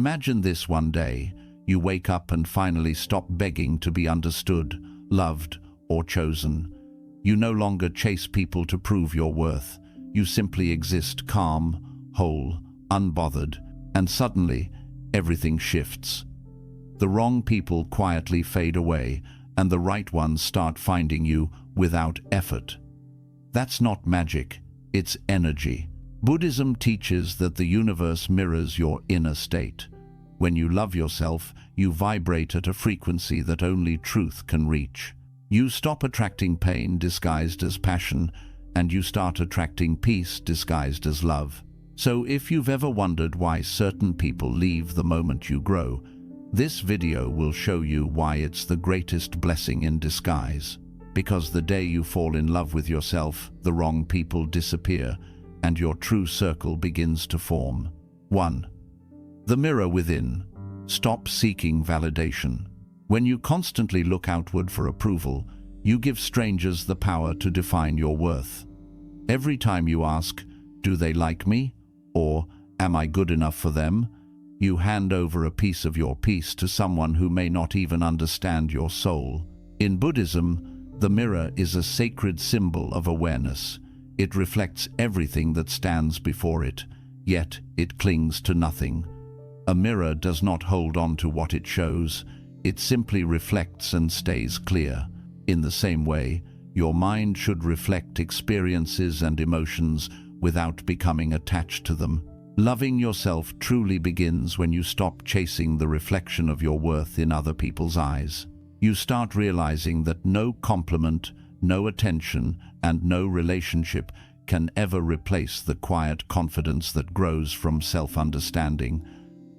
Imagine this one day. You wake up and finally stop begging to be understood, loved, or chosen. You no longer chase people to prove your worth. You simply exist calm, whole, unbothered, and suddenly everything shifts. The wrong people quietly fade away, and the right ones start finding you without effort. That's not magic, it's energy. Buddhism teaches that the universe mirrors your inner state. When you love yourself, you vibrate at a frequency that only truth can reach. You stop attracting pain disguised as passion, and you start attracting peace disguised as love. So if you've ever wondered why certain people leave the moment you grow, this video will show you why it's the greatest blessing in disguise. Because the day you fall in love with yourself, the wrong people disappear, and your true circle begins to form. 1. The mirror within. Stop seeking validation. When you constantly look outward for approval, you give strangers the power to define your worth. Every time you ask, "Do they like me?" or "Am I good enough for them?" you hand over a piece of your peace to someone who may not even understand your soul. In Buddhism, the mirror is a sacred symbol of awareness. It reflects everything that stands before it, yet it clings to nothing. A mirror does not hold on to what it shows. It simply reflects and stays clear. In the same way, your mind should reflect experiences and emotions without becoming attached to them. Loving yourself truly begins when you stop chasing the reflection of your worth in other people's eyes. You start realizing that no compliment, no attention, and no relationship can ever replace the quiet confidence that grows from self-understanding.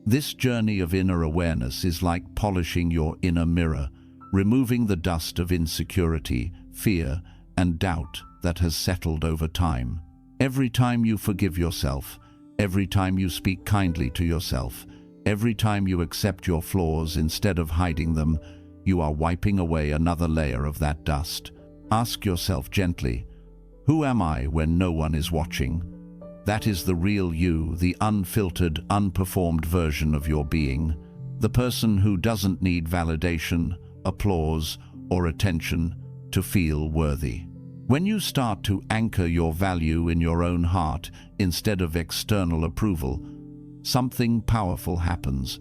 This journey of inner awareness is like polishing your inner mirror, removing the dust of insecurity, fear, and doubt that has settled over time. Every time you forgive yourself, every time you speak kindly to yourself, every time you accept your flaws instead of hiding them, you are wiping away another layer of that dust. Ask yourself gently, who am I when no one is watching? That is the real you, the unfiltered, unperformed version of your being. The person who doesn't need validation, applause, or attention to feel worthy. When you start to anchor your value in your own heart instead of external approval, something powerful happens.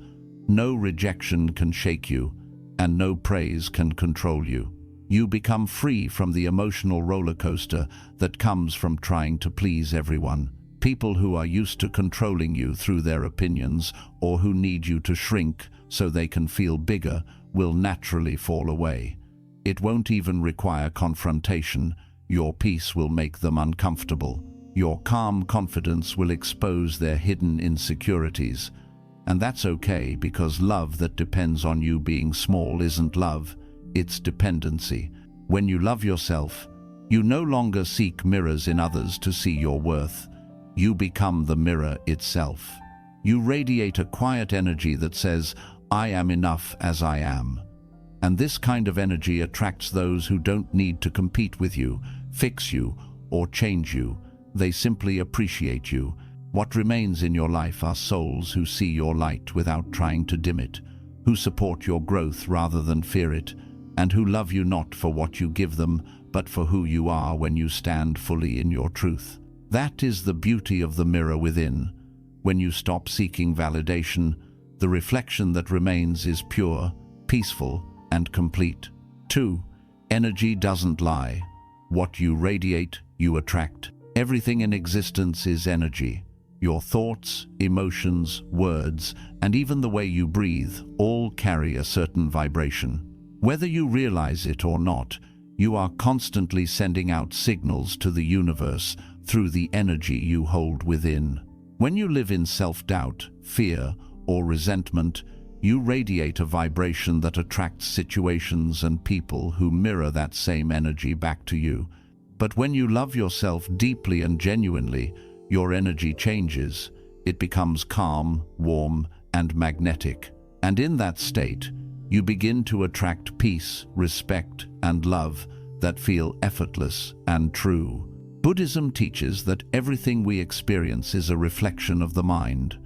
No rejection can shake you, and no praise can control you. You become free from the emotional roller coaster that comes from trying to please everyone. People who are used to controlling you through their opinions or who need you to shrink so they can feel bigger will naturally fall away. It won't even require confrontation. Your peace will make them uncomfortable. Your calm confidence will expose their hidden insecurities. And that's okay, because love that depends on you being small isn't love, it's dependency. When you love yourself, you no longer seek mirrors in others to see your worth. You become the mirror itself. You radiate a quiet energy that says, "I am enough as I am." And this kind of energy attracts those who don't need to compete with you, fix you, or change you. They simply appreciate you. What remains in your life are souls who see your light without trying to dim it, who support your growth rather than fear it, and who love you not for what you give them, but for who you are when you stand fully in your truth. That is the beauty of the mirror within. When you stop seeking validation, the reflection that remains is pure, peaceful, and complete. 2. Energy doesn't lie. What you radiate, you attract. Everything in existence is energy. Your thoughts, emotions, words, and even the way you breathe all carry a certain vibration. Whether you realize it or not, you are constantly sending out signals to the universe through the energy you hold within. When you live in self-doubt, fear, or resentment, you radiate a vibration that attracts situations and people who mirror that same energy back to you. But when you love yourself deeply and genuinely, your energy changes. It becomes calm, warm, and magnetic. And in that state, you begin to attract peace, respect, and love that feel effortless and true. Buddhism teaches that everything we experience is a reflection of the mind.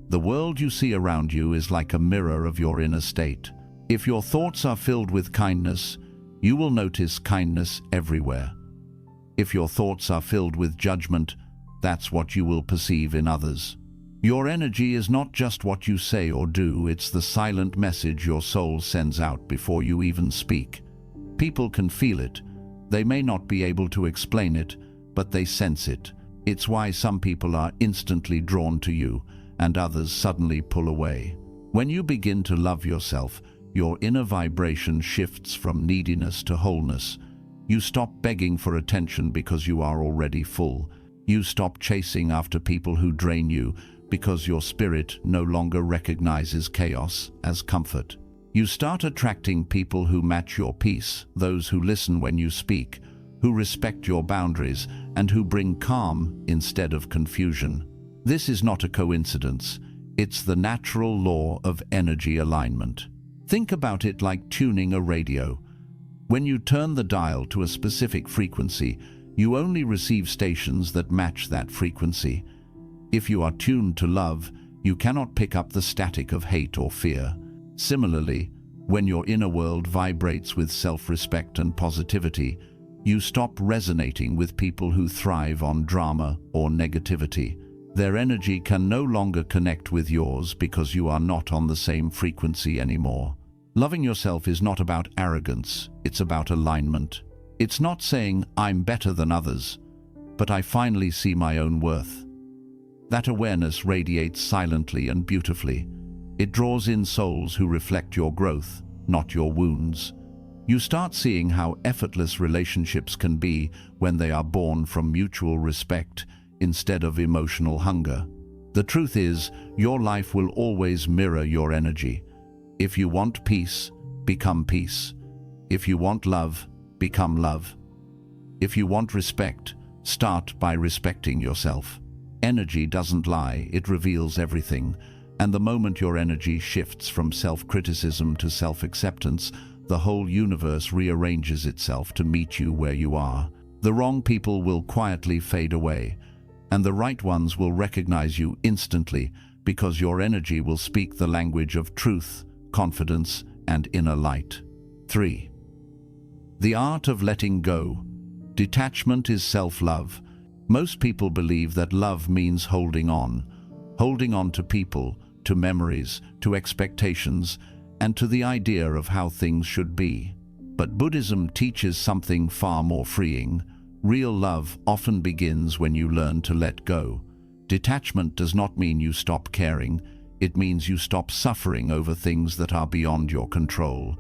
The world you see around you is like a mirror of your inner state. If your thoughts are filled with kindness, you will notice kindness everywhere. If your thoughts are filled with judgment, that's what you will perceive in others. Your energy is not just what you say or do, it's the silent message your soul sends out before you even speak. People can feel it. They may not be able to explain it, but they sense it. It's why some people are instantly drawn to you, and others suddenly pull away. When you begin to love yourself, your inner vibration shifts from neediness to wholeness. You stop begging for attention because you are already full. You stop chasing after people who drain you because your spirit no longer recognizes chaos as comfort. You start attracting people who match your peace, those who listen when you speak, who respect your boundaries, and who bring calm instead of confusion. This is not a coincidence. It's the natural law of energy alignment. Think about it like tuning a radio. When you turn the dial to a specific frequency, you only receive stations that match that frequency. If you are tuned to love, you cannot pick up the static of hate or fear. Similarly, when your inner world vibrates with self-respect and positivity, you stop resonating with people who thrive on drama or negativity. Their energy can no longer connect with yours because you are not on the same frequency anymore. Loving yourself is not about arrogance, it's about alignment. It's not saying, I'm better than others, but I finally see my own worth. That awareness radiates silently and beautifully. It draws in souls who reflect your growth, not your wounds. You start seeing how effortless relationships can be when they are born from mutual respect instead of emotional hunger. The truth is, your life will always mirror your energy. If you want peace, become peace. If you want love, become love. If you want respect, start by respecting yourself. Energy doesn't lie, it reveals everything. And the moment your energy shifts from self-criticism to self-acceptance, the whole universe rearranges itself to meet you where you are. The wrong people will quietly fade away, and the right ones will recognize you instantly because your energy will speak the language of truth, confidence, and inner light. 3. The art of letting go. Detachment is self-love. Most people believe that love means holding on to people, to memories, to expectations, and to the idea of how things should be. But Buddhism teaches something far more freeing. Real love often begins when you learn to let go. Detachment does not mean you stop caring. It means you stop suffering over things that are beyond your control.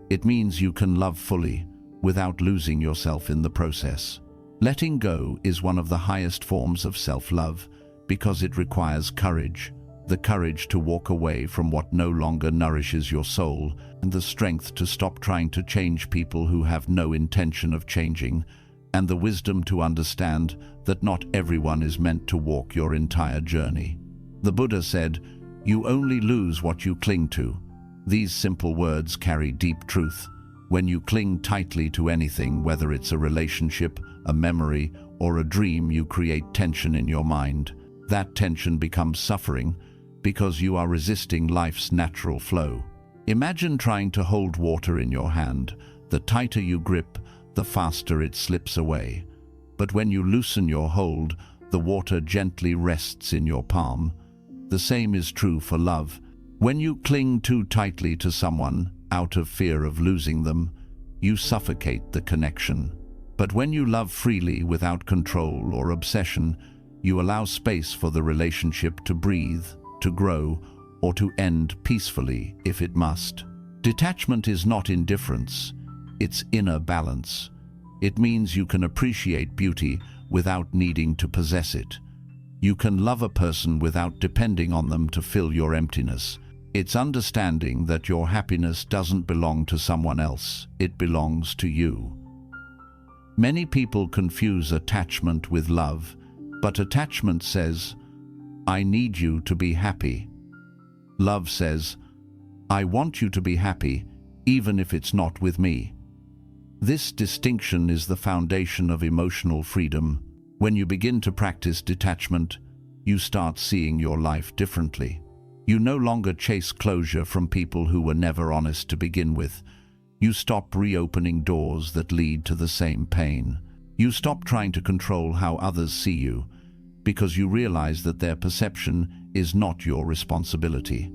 It means you can love fully, without losing yourself in the process. Letting go is one of the highest forms of self-love because it requires courage. The courage to walk away from what no longer nourishes your soul, and the strength to stop trying to change people who have no intention of changing, and the wisdom to understand that not everyone is meant to walk your entire journey. The Buddha said, "You only lose what you cling to." These simple words carry deep truth. When you cling tightly to anything, whether it's a relationship, a memory, or a dream, you create tension in your mind. That tension becomes suffering because you are resisting life's natural flow. Imagine trying to hold water in your hand. The tighter you grip, the faster it slips away. But when you loosen your hold, the water gently rests in your palm. The same is true for love. When you cling too tightly to someone, out of fear of losing them, you suffocate the connection. But when you love freely without control or obsession, you allow space for the relationship to breathe, to grow, or to end peacefully if it must. Detachment is not indifference, it's inner balance. It means you can appreciate beauty without needing to possess it. You can love a person without depending on them to fill your emptiness. It's understanding that your happiness doesn't belong to someone else, it belongs to you. Many people confuse attachment with love, but attachment says, "I need you to be happy." Love says, "I want you to be happy, even if it's not with me." This distinction is the foundation of emotional freedom. When you begin to practice detachment, you start seeing your life differently. You no longer chase closure from people who were never honest to begin with. You stop reopening doors that lead to the same pain. You stop trying to control how others see you, because you realize that their perception is not your responsibility.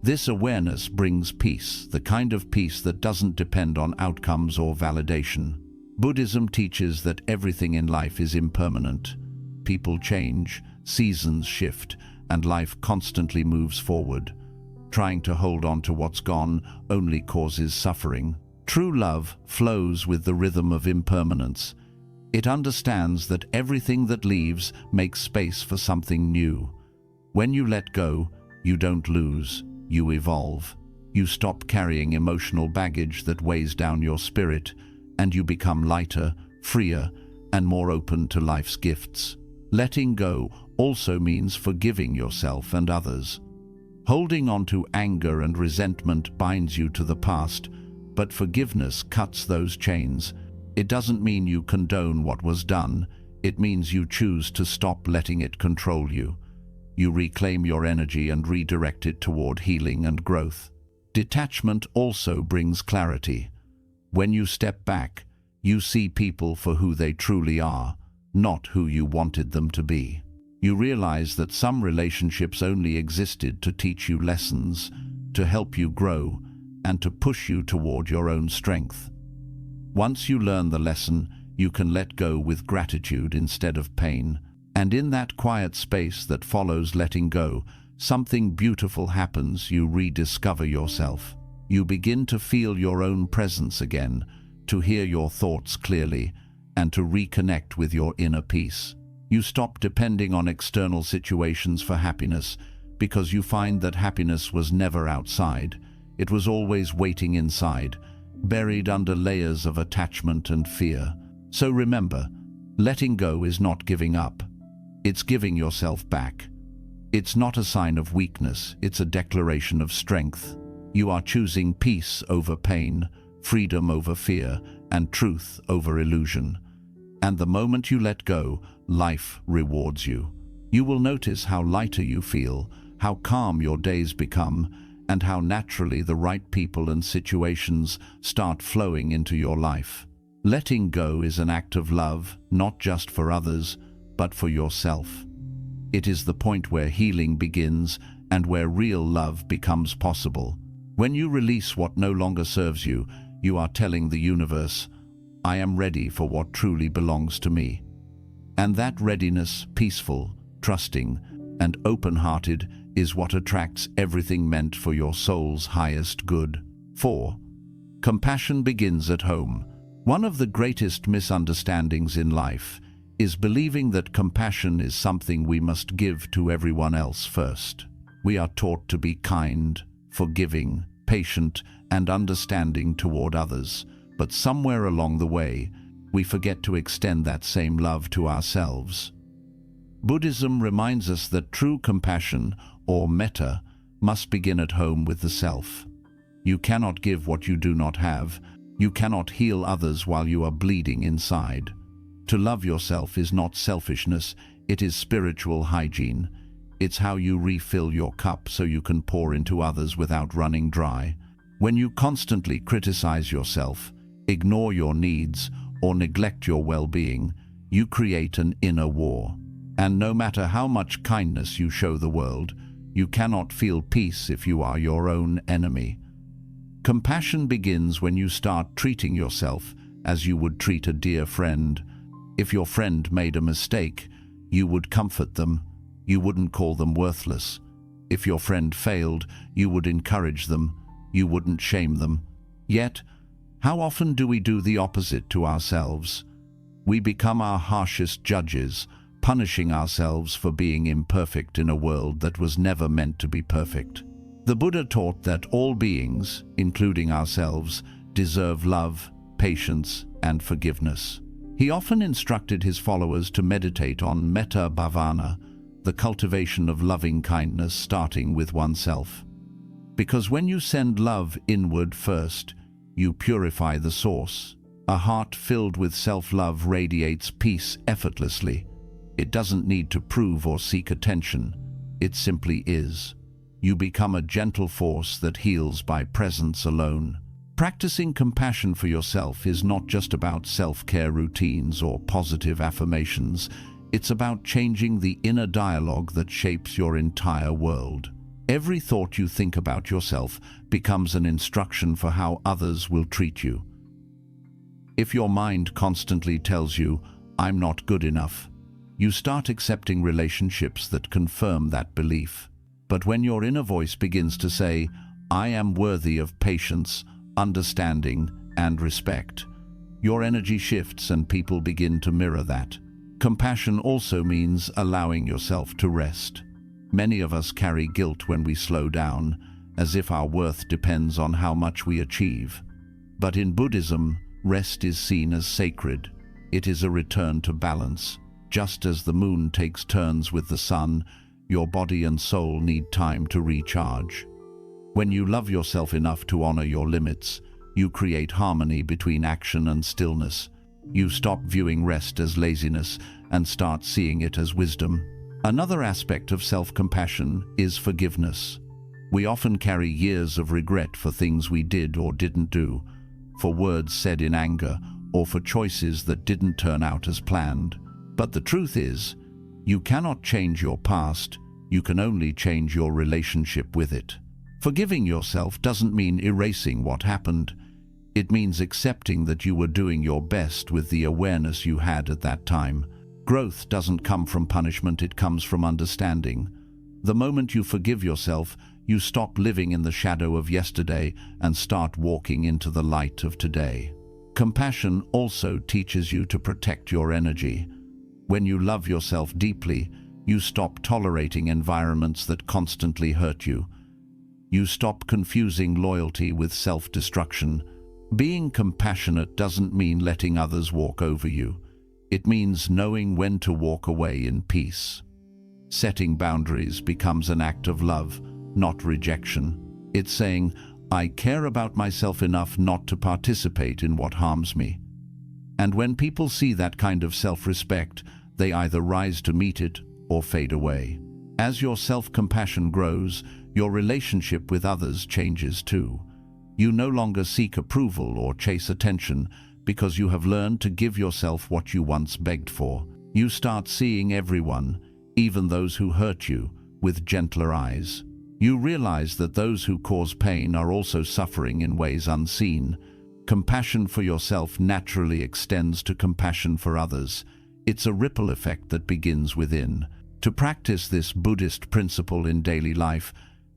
This awareness brings peace, the kind of peace that doesn't depend on outcomes or validation. Buddhism teaches that everything in life is impermanent. People change, seasons shift, and life constantly moves forward. Trying to hold on to what's gone only causes suffering. True love flows with the rhythm of impermanence. It understands that everything that leaves makes space for something new. When you let go, you don't lose, you evolve. You stop carrying emotional baggage that weighs down your spirit, and you become lighter, freer, and more open to life's gifts. Letting go also means forgiving yourself and others. Holding on to anger and resentment binds you to the past, but forgiveness cuts those chains. It doesn't mean you condone what was done. It means you choose to stop letting it control you. You reclaim your energy and redirect it toward healing and growth. Detachment also brings clarity. When you step back, you see people for who they truly are, not who you wanted them to be. You realize that some relationships only existed to teach you lessons, to help you grow, and to push you toward your own strength. Once you learn the lesson, you can let go with gratitude instead of pain. And in that quiet space that follows letting go, something beautiful happens. You rediscover yourself. You begin to feel your own presence again, to hear your thoughts clearly, and to reconnect with your inner peace. You stop depending on external situations for happiness, because you find that happiness was never outside. It was always waiting inside, buried under layers of attachment and fear. So remember, letting go is not giving up. It's giving yourself back. It's not a sign of weakness, it's a declaration of strength. You are choosing peace over pain, freedom over fear, and truth over illusion. And the moment you let go, life rewards you. You will notice how lighter you feel, how calm your days become, and how naturally the right people and situations start flowing into your life. Letting go is an act of love, not just for others, but for yourself. It is the point where healing begins and where real love becomes possible. When you release what no longer serves you, you are telling the universe, I am ready for what truly belongs to me. And that readiness, peaceful, trusting, and open-hearted, is what attracts everything meant for your soul's highest good. 4. Compassion begins at home. One of the greatest misunderstandings in life is believing that compassion is something we must give to everyone else first. We are taught to be kind, forgiving, patient, and understanding toward others, but somewhere along the way, we forget to extend that same love to ourselves. Buddhism reminds us that true compassion, or metta, must begin at home with the self. You cannot give what you do not have. You cannot heal others while you are bleeding inside. To love yourself is not selfishness, it is spiritual hygiene. It's how you refill your cup so you can pour into others without running dry. When you constantly criticize yourself, ignore your needs, or neglect your well-being, you create an inner war. And no matter how much kindness you show the world, you cannot feel peace if you are your own enemy. Compassion begins when you start treating yourself as you would treat a dear friend. If your friend made a mistake, you would comfort them. You wouldn't call them worthless. If your friend failed, you would encourage them. You wouldn't shame them. Yet, how often do we do the opposite to ourselves? We become our harshest judges, punishing ourselves for being imperfect in a world that was never meant to be perfect. The Buddha taught that all beings, including ourselves, deserve love, patience, and forgiveness. He often instructed his followers to meditate on metta bhavana, the cultivation of loving kindness starting with oneself. Because when you send love inward first, you purify the source. A heart filled with self-love radiates peace effortlessly. It doesn't need to prove or seek attention. It simply is. you become a gentle force that heals by presence alone. Practicing compassion for yourself is not just about self-care routines or positive affirmations. It's about changing the inner dialogue that shapes your entire world. Every thought you think about yourself becomes an instruction for how others will treat you. If your mind constantly tells you, "I'm not good enough," you start accepting relationships that confirm that belief. But when your inner voice begins to say, "I am worthy of patience, understanding, and respect," your energy shifts and people begin to mirror that. Compassion also means allowing yourself to rest. Many of us carry guilt when we slow down, as if our worth depends on how much we achieve. But in Buddhism, rest is seen as sacred. It is a return to balance. Just as the moon takes turns with the sun, your body and soul need time to recharge. When you love yourself enough to honor your limits, you create harmony between action and stillness. You stop viewing rest as laziness and start seeing it as wisdom. Another aspect of self-compassion is forgiveness. We often carry years of regret for things we did or didn't do, for words said in anger, or for choices that didn't turn out as planned. But the truth is, you cannot change your past, you can only change your relationship with it. Forgiving yourself doesn't mean erasing what happened. It means accepting that you were doing your best with the awareness you had at that time. Growth doesn't come from punishment, it comes from understanding. The moment you forgive yourself, you stop living in the shadow of yesterday and start walking into the light of today. Compassion also teaches you to protect your energy. When you love yourself deeply, you stop tolerating environments that constantly hurt you. You stop confusing loyalty with self-destruction. Being compassionate doesn't mean letting others walk over you. It means knowing when to walk away in peace. Setting boundaries becomes an act of love, not rejection. It's saying, "I care about myself enough not to participate in what harms me." And when people see that kind of self-respect, they either rise to meet it or fade away. As your self-compassion grows, your relationship with others changes too. You no longer seek approval or chase attention because you have learned to give yourself what you once begged for. You start seeing everyone, even those who hurt you, with gentler eyes. You realize that those who cause pain are also suffering in ways unseen. Compassion for yourself naturally extends to compassion for others. It's a ripple effect that begins within. To practice this Buddhist principle in daily life,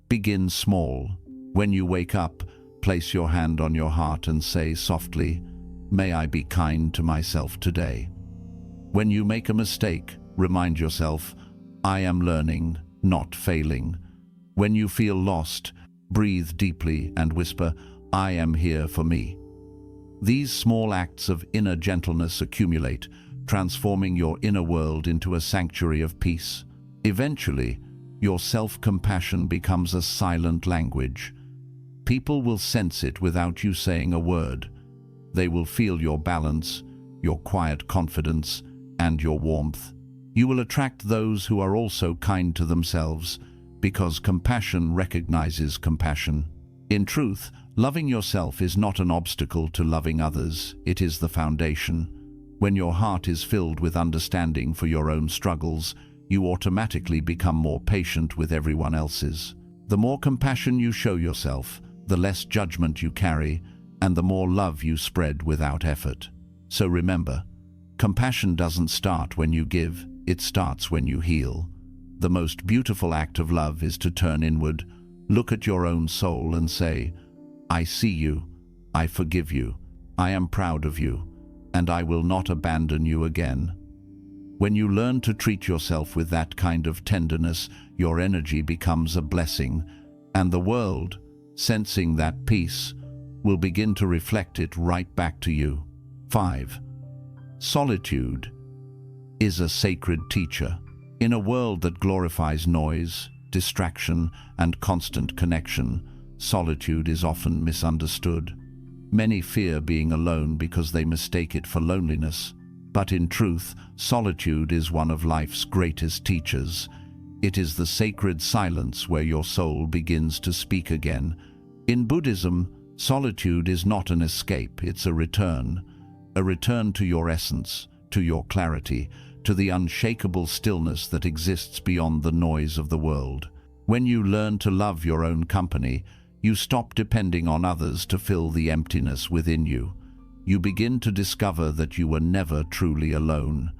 begin small. When you wake up, place your hand on your heart and say softly, "May I be kind to myself today." When you make a mistake, remind yourself, "I am learning, not failing." When you feel lost, breathe deeply and whisper, "I am here for me." These small acts of inner gentleness accumulate, transforming your inner world into a sanctuary of peace. Eventually, your self-compassion becomes a silent language. People will sense it without you saying a word. They will feel your balance, your quiet confidence, and your warmth. You will attract those who are also kind to themselves, because compassion recognizes compassion. In truth, loving yourself is not an obstacle to loving others, it is the foundation. When your heart is filled with understanding for your own struggles, you automatically become more patient with everyone else's. The more compassion you show yourself, the less judgment you carry, and the more love you spread without effort. So remember, compassion doesn't start when you give, it starts when you heal. The most beautiful act of love is to turn inward, look at your own soul and say, "I see you, I forgive you, I am proud of you, and I will not abandon you again." When you learn to treat yourself with that kind of tenderness, your energy becomes a blessing, and the world, sensing that peace, will begin to reflect it right back to you. 5. Solitude is a sacred teacher. In a world that glorifies noise, distraction, and constant connection, solitude is often misunderstood. Many fear being alone because they mistake it for loneliness. But in truth, solitude is one of life's greatest teachers. It is the sacred silence where your soul begins to speak again. In Buddhism, solitude is not an escape, it's a return to your essence, to your clarity, to the unshakable stillness that exists beyond the noise of the world. When you learn to love your own company, you stop depending on others to fill the emptiness within you. You begin to discover that you were never truly alone.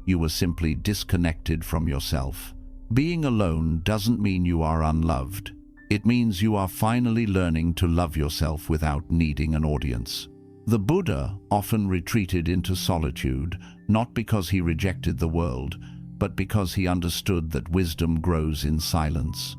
You were simply disconnected from yourself. Being alone doesn't mean you are unloved. It means you are finally learning to love yourself without needing an audience. The Buddha often retreated into solitude, not because he rejected the world, but because he understood that wisdom grows in silence.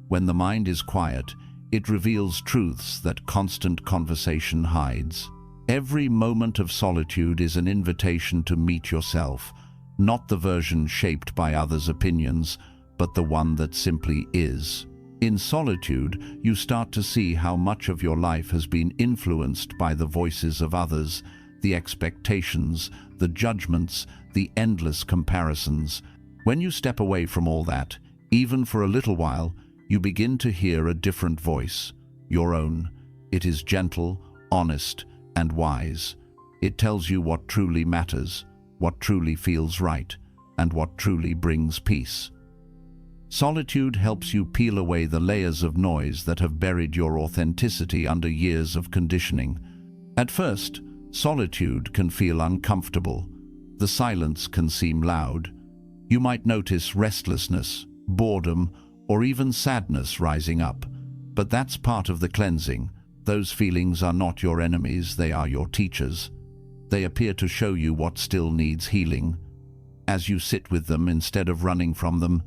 When the mind is quiet, it reveals truths that constant conversation hides. Every moment of solitude is an invitation to meet yourself, not the version shaped by others' opinions, but the one that simply is. In solitude, you start to see how much of your life has been influenced by the voices of others, the expectations, the judgments, the endless comparisons. When you step away from all that, even for a little while, you begin to hear a different voice, your own. It is gentle, honest, and wise. It tells you what truly matters, what truly feels right, and what truly brings peace. Solitude helps you peel away the layers of noise that have buried your authenticity under years of conditioning. At first, solitude can feel uncomfortable. The silence can seem loud. You might notice restlessness, boredom, or even sadness rising up. But that's part of the cleansing. Those feelings are not your enemies, they are your teachers. They appear to show you what still needs healing. As you sit with them instead of running from them,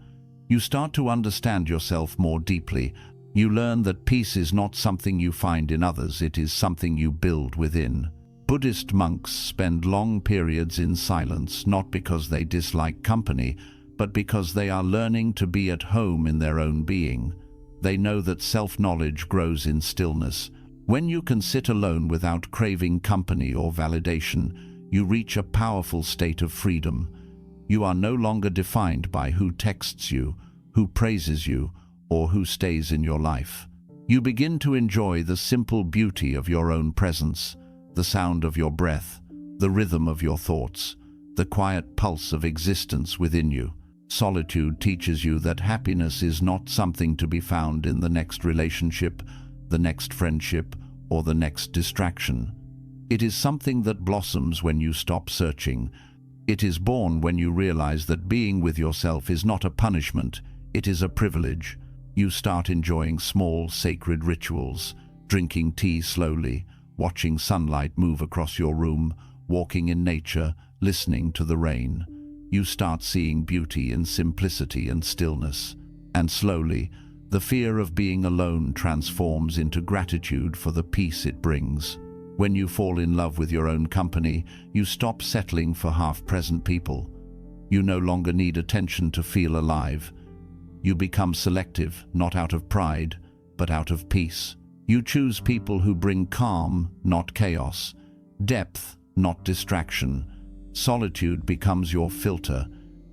you start to understand yourself more deeply. You learn that peace is not something you find in others, it is something you build within. Buddhist monks spend long periods in silence, not because they dislike company, but because they are learning to be at home in their own being. They know that self-knowledge grows in stillness. When you can sit alone without craving company or validation, you reach a powerful state of freedom. You are no longer defined by who texts you, who praises you, or who stays in your life. You begin to enjoy the simple beauty of your own presence, the sound of your breath, the rhythm of your thoughts, the quiet pulse of existence within you. Solitude teaches you that happiness is not something to be found in the next relationship, the next friendship, or the next distraction. It is something that blossoms when you stop searching. It is born when you realize that being with yourself is not a punishment, it is a privilege. You start enjoying small, sacred rituals, drinking tea slowly, watching sunlight move across your room, walking in nature, listening to the rain. You start seeing beauty in simplicity and stillness. And slowly, the fear of being alone transforms into gratitude for the peace it brings. When you fall in love with your own company, you stop settling for half-present people. You no longer need attention to feel alive. You become selective, not out of pride, but out of peace. You choose people who bring calm, not chaos, depth, not distraction. Solitude becomes your filter,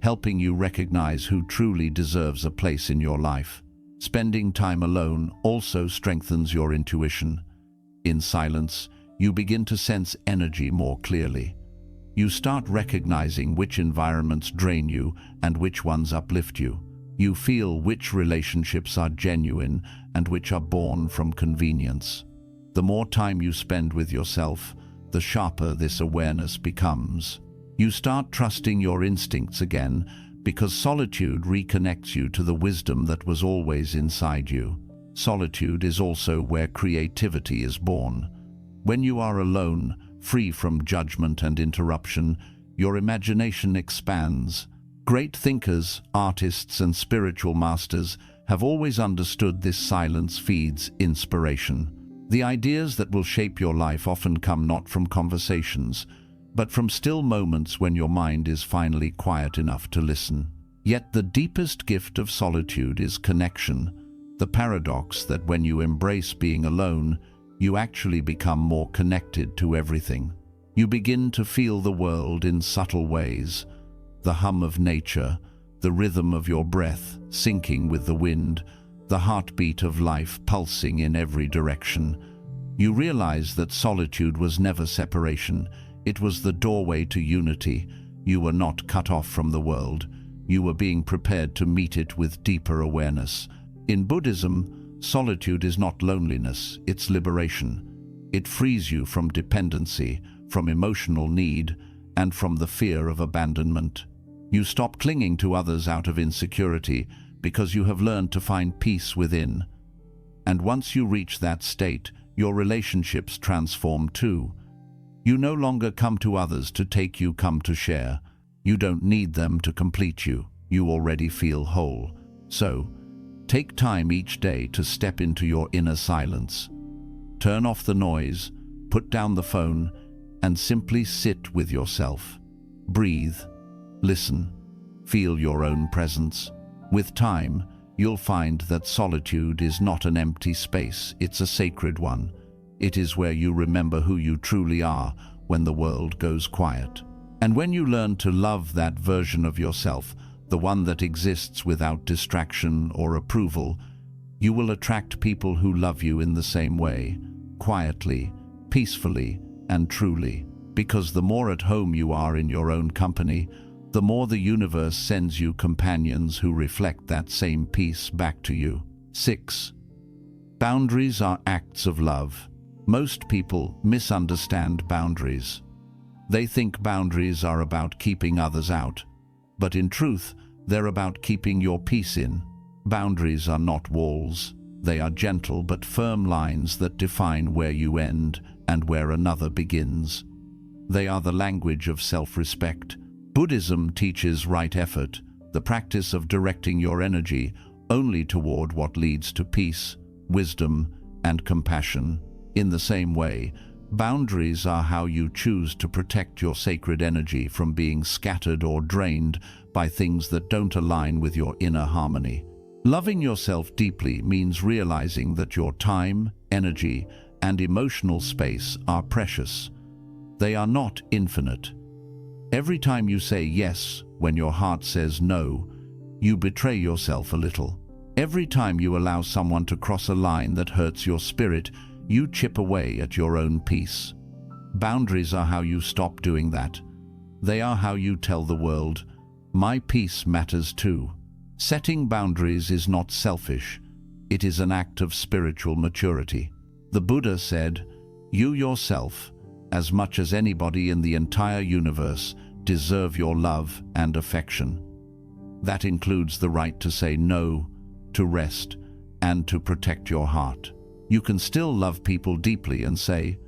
helping you recognize who truly deserves a place in your life. Spending time alone also strengthens your intuition. In silence, you begin to sense energy more clearly. You start recognizing which environments drain you and which ones uplift you. You feel which relationships are genuine and which are born from convenience. The more time you spend with yourself, the sharper this awareness becomes. You start trusting your instincts again because solitude reconnects you to the wisdom that was always inside you. Solitude is also where creativity is born. When you are alone, free from judgment and interruption, your imagination expands. Great thinkers, artists, and spiritual masters have always understood this silence feeds inspiration. The ideas that will shape your life often come not from conversations, but from still moments when your mind is finally quiet enough to listen. Yet the deepest gift of solitude is connection, the paradox that when you embrace being alone, you actually become more connected to everything. You begin to feel the world in subtle ways, the hum of nature, the rhythm of your breath syncing with the wind, the heartbeat of life pulsing in every direction. You realize that solitude was never separation. It was the doorway to unity. You were not cut off from the world. You were being prepared to meet it with deeper awareness. In Buddhism, solitude is not loneliness, it's liberation. It frees you from dependency, from emotional need, and from the fear of abandonment. You stop clinging to others out of insecurity because you have learned to find peace within. And once you reach that state, your relationships transform too. You no longer come to others to take, you come to share. You don't need them to complete you. You already feel whole. So, take time each day to step into your inner silence. Turn off the noise, put down the phone, and simply sit with yourself. Breathe, listen, feel your own presence. With time, you'll find that solitude is not an empty space, it's a sacred one. It is where you remember who you truly are when the world goes quiet. And when you learn to love that version of yourself, the one that exists without distraction or approval, you will attract people who love you in the same way, quietly, peacefully, and truly. Because the more at home you are in your own company, the more the universe sends you companions who reflect that same peace back to you. 6. Boundaries are acts of love. Most people misunderstand boundaries. They think boundaries are about keeping others out, but in truth, they're about keeping your peace in. Boundaries are not walls. They are gentle but firm lines that define where you end and where another begins. They are the language of self-respect. Buddhism teaches right effort, the practice of directing your energy only toward what leads to peace, wisdom, and compassion. In the same way, boundaries are how you choose to protect your sacred energy from being scattered or drained by things that don't align with your inner harmony. Loving yourself deeply means realizing that your time, energy, and emotional space are precious. They are not infinite. Every time you say yes when your heart says no, you betray yourself a little. Every time you allow someone to cross a line that hurts your spirit, you chip away at your own peace. Boundaries are how you stop doing that. They are how you tell the world, my peace matters too. Setting boundaries is not selfish. It is an act of spiritual maturity. The Buddha said, you yourself, as much as anybody in the entire universe, deserve your love and affection. That includes the right to say no, to rest, and to protect your heart. You can still love people deeply and say,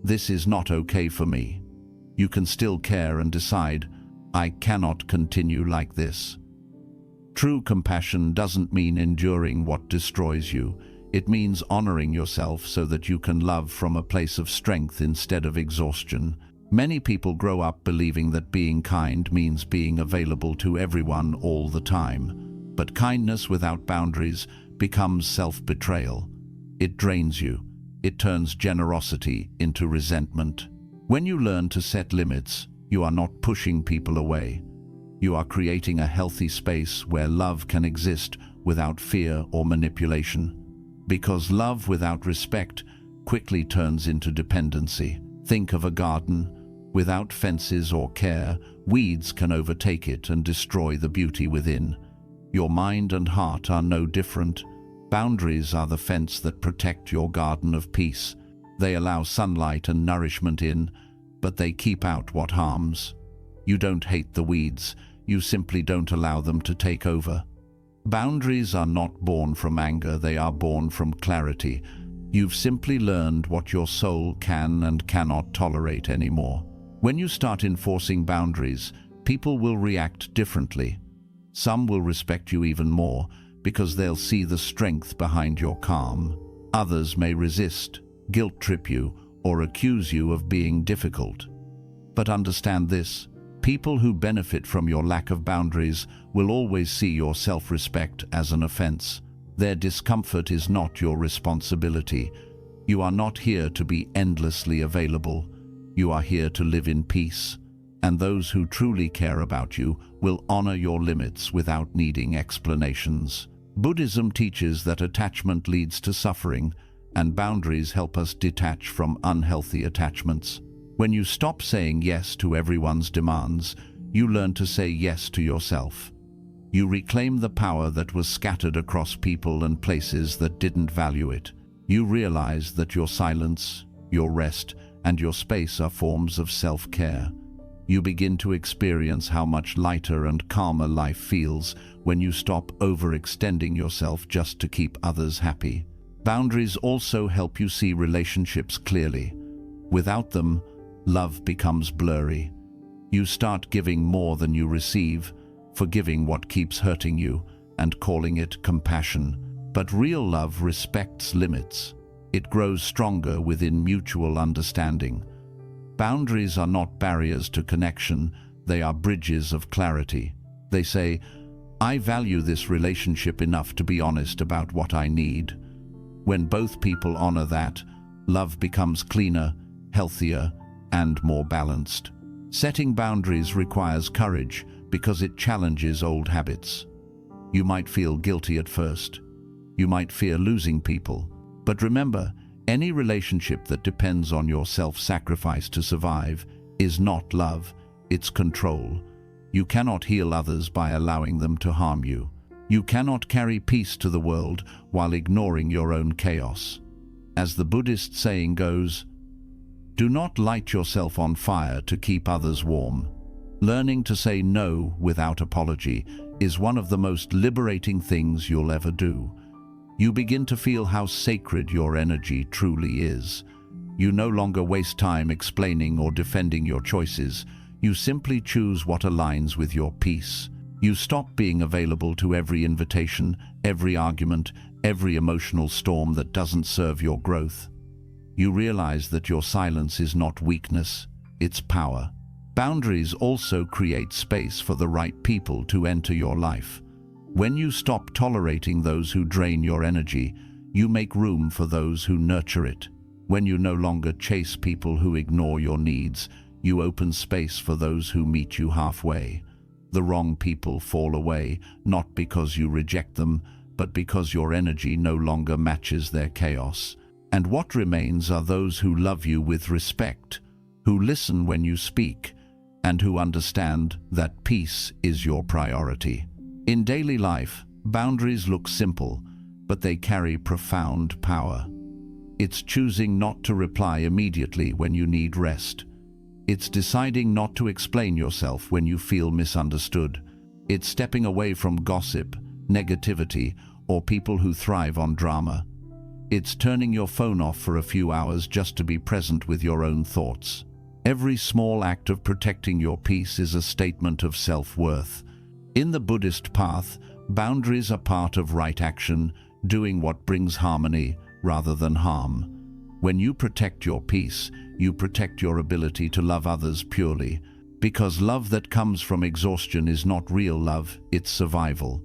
this is not okay for me. You can still care and decide, I cannot continue like this. True compassion doesn't mean enduring what destroys you. It means honoring yourself so that you can love from a place of strength instead of exhaustion. Many people grow up believing that being kind means being available to everyone all the time. But kindness without boundaries becomes self-betrayal. It drains you. It turns generosity into resentment. When you learn to set limits, you are not pushing people away. You are creating a healthy space where love can exist without fear or manipulation. Because love without respect quickly turns into dependency. Think of a garden. Without fences or care, weeds can overtake it and destroy the beauty within. Your mind and heart are no different. Boundaries are the fence that protect your garden of peace. They allow sunlight and nourishment in, but they keep out what harms. You don't hate the weeds, you simply don't allow them to take over. Boundaries are not born from anger, they are born from clarity. You've simply learned what your soul can and cannot tolerate anymore. When you start enforcing boundaries, people will react differently. Some will respect you even more, because they'll see the strength behind your calm. Others may resist, guilt-trip you, or accuse you of being difficult. But understand this, people who benefit from your lack of boundaries will always see your self-respect as an offense. Their discomfort is not your responsibility. You are not here to be endlessly available. You are here to live in peace. and those who truly care about you will honor your limits without needing explanations. Buddhism teaches that attachment leads to suffering, and boundaries help us detach from unhealthy attachments. When you stop saying yes to everyone's demands, you learn to say yes to yourself. You reclaim the power that was scattered across people and places that didn't value it. You realize that your silence, your rest, and your space are forms of self-care. You begin to experience how much lighter and calmer life feels when you stop overextending yourself just to keep others happy. Boundaries also help you see relationships clearly. Without them, love becomes blurry. You start giving more than you receive, forgiving what keeps hurting you, and calling it compassion. But real love respects limits. It grows stronger within mutual understanding. Boundaries are not barriers to connection, they are bridges of clarity. They say, I value this relationship enough to be honest about what I need. When both people honor that, love becomes cleaner, healthier, and more balanced. Setting boundaries requires courage because it challenges old habits. You might feel guilty at first. You might fear losing people. But remember, any relationship that depends on your self-sacrifice to survive is not love, it's control. You cannot heal others by allowing them to harm you. You cannot carry peace to the world while ignoring your own chaos. As the Buddhist saying goes, do not light yourself on fire to keep others warm. Learning to say no without apology is one of the most liberating things you'll ever do. You begin to feel how sacred your energy truly is. You no longer waste time explaining or defending your choices. You simply choose what aligns with your peace. You stop being available to every invitation, every argument, every emotional storm that doesn't serve your growth. You realize that your silence is not weakness, it's power. Boundaries also create space for the right people to enter your life. When you stop tolerating those who drain your energy, you make room for those who nurture it. When you no longer chase people who ignore your needs, you open space for those who meet you halfway. The wrong people fall away, not because you reject them, but because your energy no longer matches their chaos. And what remains are those who love you with respect, who listen when you speak, and who understand that peace is your priority. In daily life, boundaries look simple, but they carry profound power. It's choosing not to reply immediately when you need rest. It's deciding not to explain yourself when you feel misunderstood. It's stepping away from gossip, negativity, or people who thrive on drama. It's turning your phone off for a few hours just to be present with your own thoughts. Every small act of protecting your peace is a statement of self-worth. In the Buddhist path, boundaries are part of right action, doing what brings harmony rather than harm. When you protect your peace, you protect your ability to love others purely, because love that comes from exhaustion is not real love, it's survival.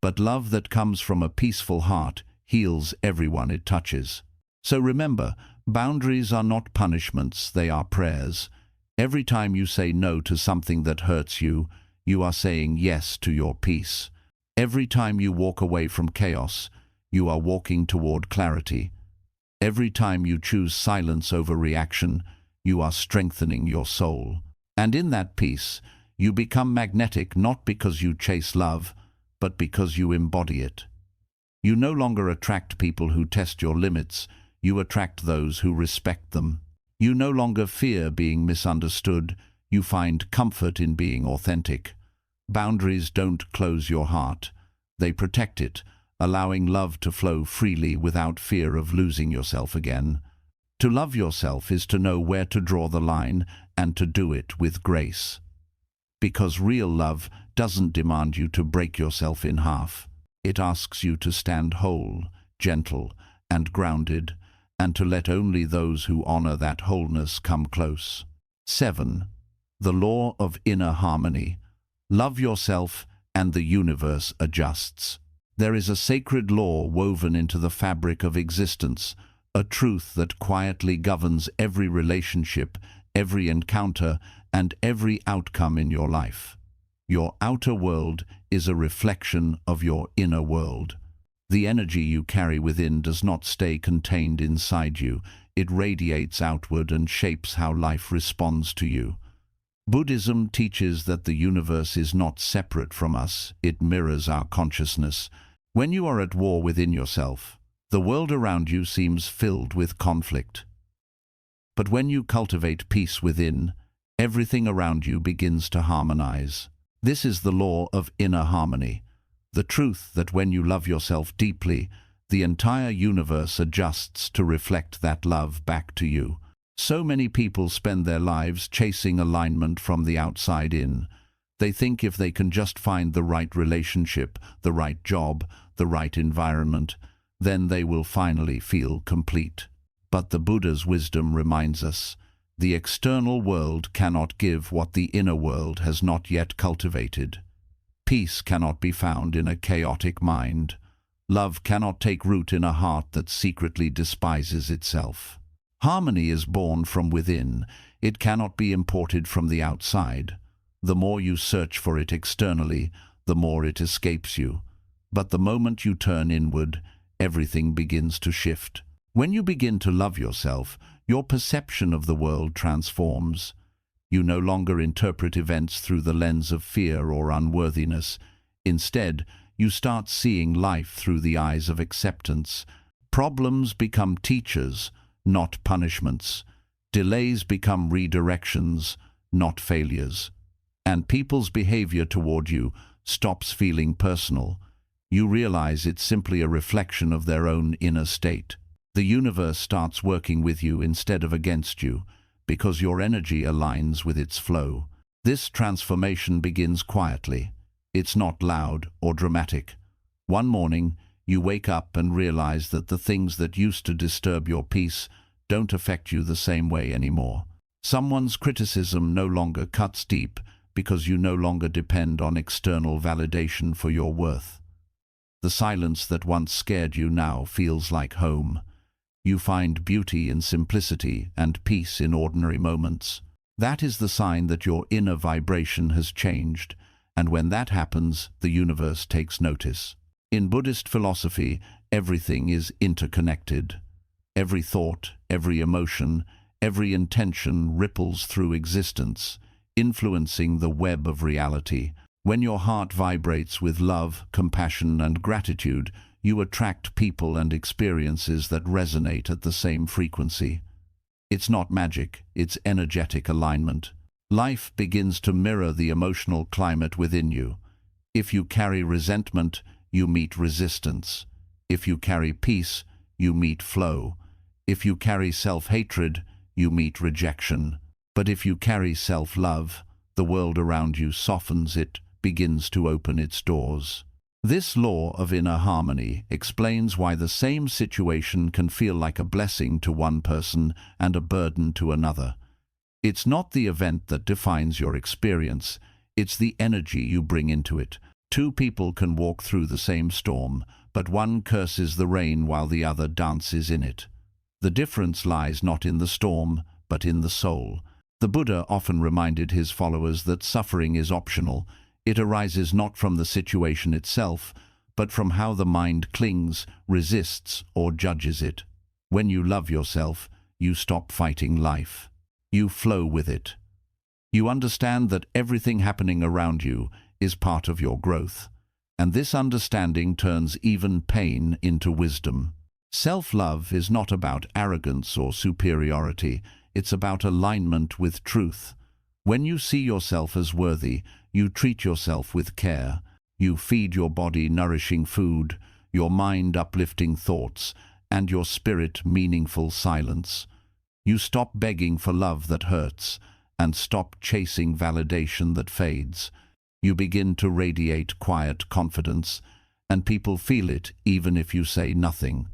But love that comes from a peaceful heart heals everyone it touches. So remember, boundaries are not punishments, they are prayers. Every time you say no to something that hurts you, you are saying yes to your peace. Every time you walk away from chaos, you are walking toward clarity. Every time you choose silence over reaction, you are strengthening your soul. And in that peace, you become magnetic not because you chase love, but because you embody it. You no longer attract people who test your limits, you attract those who respect them. You no longer fear being misunderstood, you find comfort in being authentic. Boundaries don't close your heart, they protect it, allowing love to flow freely without fear of losing yourself again. To love yourself is to know where to draw the line and to do it with grace. Because real love doesn't demand you to break yourself in half. It asks you to stand whole, gentle, and grounded, and to let only those who honor that wholeness come close. 7. The law of inner harmony. Love yourself and the universe adjusts. There is a sacred law woven into the fabric of existence, a truth that quietly governs every relationship, every encounter, and every outcome in your life. Your outer world is a reflection of your inner world. The energy you carry within does not stay contained inside you. It radiates outward and shapes how life responds to you. Buddhism teaches that the universe is not separate from us, it mirrors our consciousness. When you are at war within yourself, the world around you seems filled with conflict. But when you cultivate peace within, everything around you begins to harmonize. This is the law of inner harmony, the truth that when you love yourself deeply, the entire universe adjusts to reflect that love back to you. So many people spend their lives chasing alignment from the outside in. They think if they can just find the right relationship, the right job, the right environment, then they will finally feel complete. But the Buddha's wisdom reminds us, the external world cannot give what the inner world has not yet cultivated. Peace cannot be found in a chaotic mind. Love cannot take root in a heart that secretly despises itself. Harmony is born from within. It cannot be imported from the outside. The more you search for it externally, the more it escapes you. But the moment you turn inward, everything begins to shift. When you begin to love yourself, your perception of the world transforms. You no longer interpret events through the lens of fear or unworthiness. Instead, you start seeing life through the eyes of acceptance. Problems become teachers, not punishments. Delays become redirections, not failures. And people's behavior toward you stops feeling personal. You realize it's simply a reflection of their own inner state. The universe starts working with you instead of against you, because your energy aligns with its flow. This transformation begins quietly. It's not loud or dramatic. One morning, you wake up and realize that the things that used to disturb your peace don't affect you the same way anymore. Someone's criticism no longer cuts deep because you no longer depend on external validation for your worth. The silence that once scared you now feels like home. You find beauty in simplicity and peace in ordinary moments. That is the sign that your inner vibration has changed, and when that happens, the universe takes notice. In Buddhist philosophy, everything is interconnected. Every thought, every emotion, every intention ripples through existence, influencing the web of reality. When your heart vibrates with love, compassion, and gratitude, you attract people and experiences that resonate at the same frequency. It's not magic, it's energetic alignment. Life begins to mirror the emotional climate within you. If you carry resentment, you meet resistance. If you carry peace, you meet flow. If you carry self-hatred, you meet rejection. But if you carry self-love, the world around you softens, it begins to open its doors. This law of inner harmony explains why the same situation can feel like a blessing to one person and a burden to another. It's not the event that defines your experience, it's the energy you bring into it. Two people can walk through the same storm, but one curses the rain while the other dances in it. The difference lies not in the storm, but in the soul. The Buddha often reminded his followers that suffering is optional. It arises not from the situation itself, but from how the mind clings, resists, or judges it. When you love yourself, you stop fighting life. You flow with it. You understand that everything happening around you is part of your growth, and this understanding turns even pain into wisdom. Self-love is not about arrogance or superiority, it's about alignment with truth. When you see yourself as worthy, you treat yourself with care. You feed your body nourishing food, your mind uplifting thoughts, and your spirit meaningful silence. You stop begging for love that hurts, and stop chasing validation that fades. You begin to radiate quiet confidence, and people feel it even if you say nothing.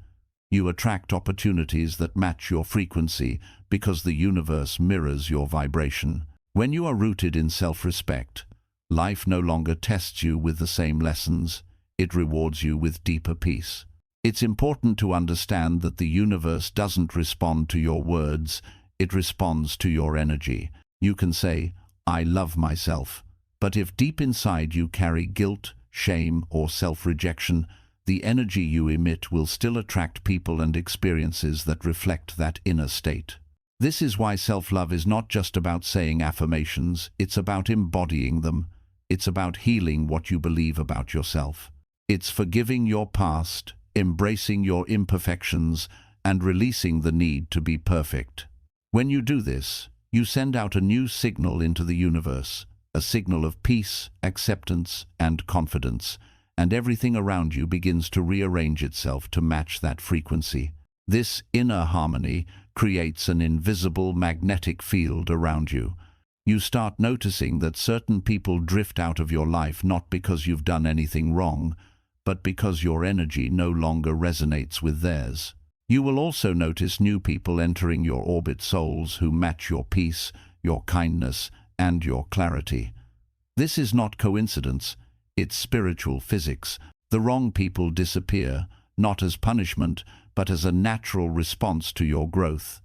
You attract opportunities that match your frequency because the universe mirrors your vibration. When you are rooted in self-respect, life no longer tests you with the same lessons, it rewards you with deeper peace. It's important to understand that the universe doesn't respond to your words, it responds to your energy. You can say, "I love myself." But if deep inside you carry guilt, shame, or self-rejection, the energy you emit will still attract people and experiences that reflect that inner state. This is why self-love is not just about saying affirmations, it's about embodying them. It's about healing what you believe about yourself. It's forgiving your past, embracing your imperfections, and releasing the need to be perfect. When you do this, you send out a new signal into the universe, a signal of peace, acceptance, and confidence, and everything around you begins to rearrange itself to match that frequency. This inner harmony creates an invisible magnetic field around you. You start noticing that certain people drift out of your life not because you've done anything wrong, but because your energy no longer resonates with theirs. You will also notice new people entering your orbit, souls who match your peace, your kindness, and your clarity. This is not coincidence, it's spiritual physics. The wrong people disappear, not as punishment, but as a natural response to your growth.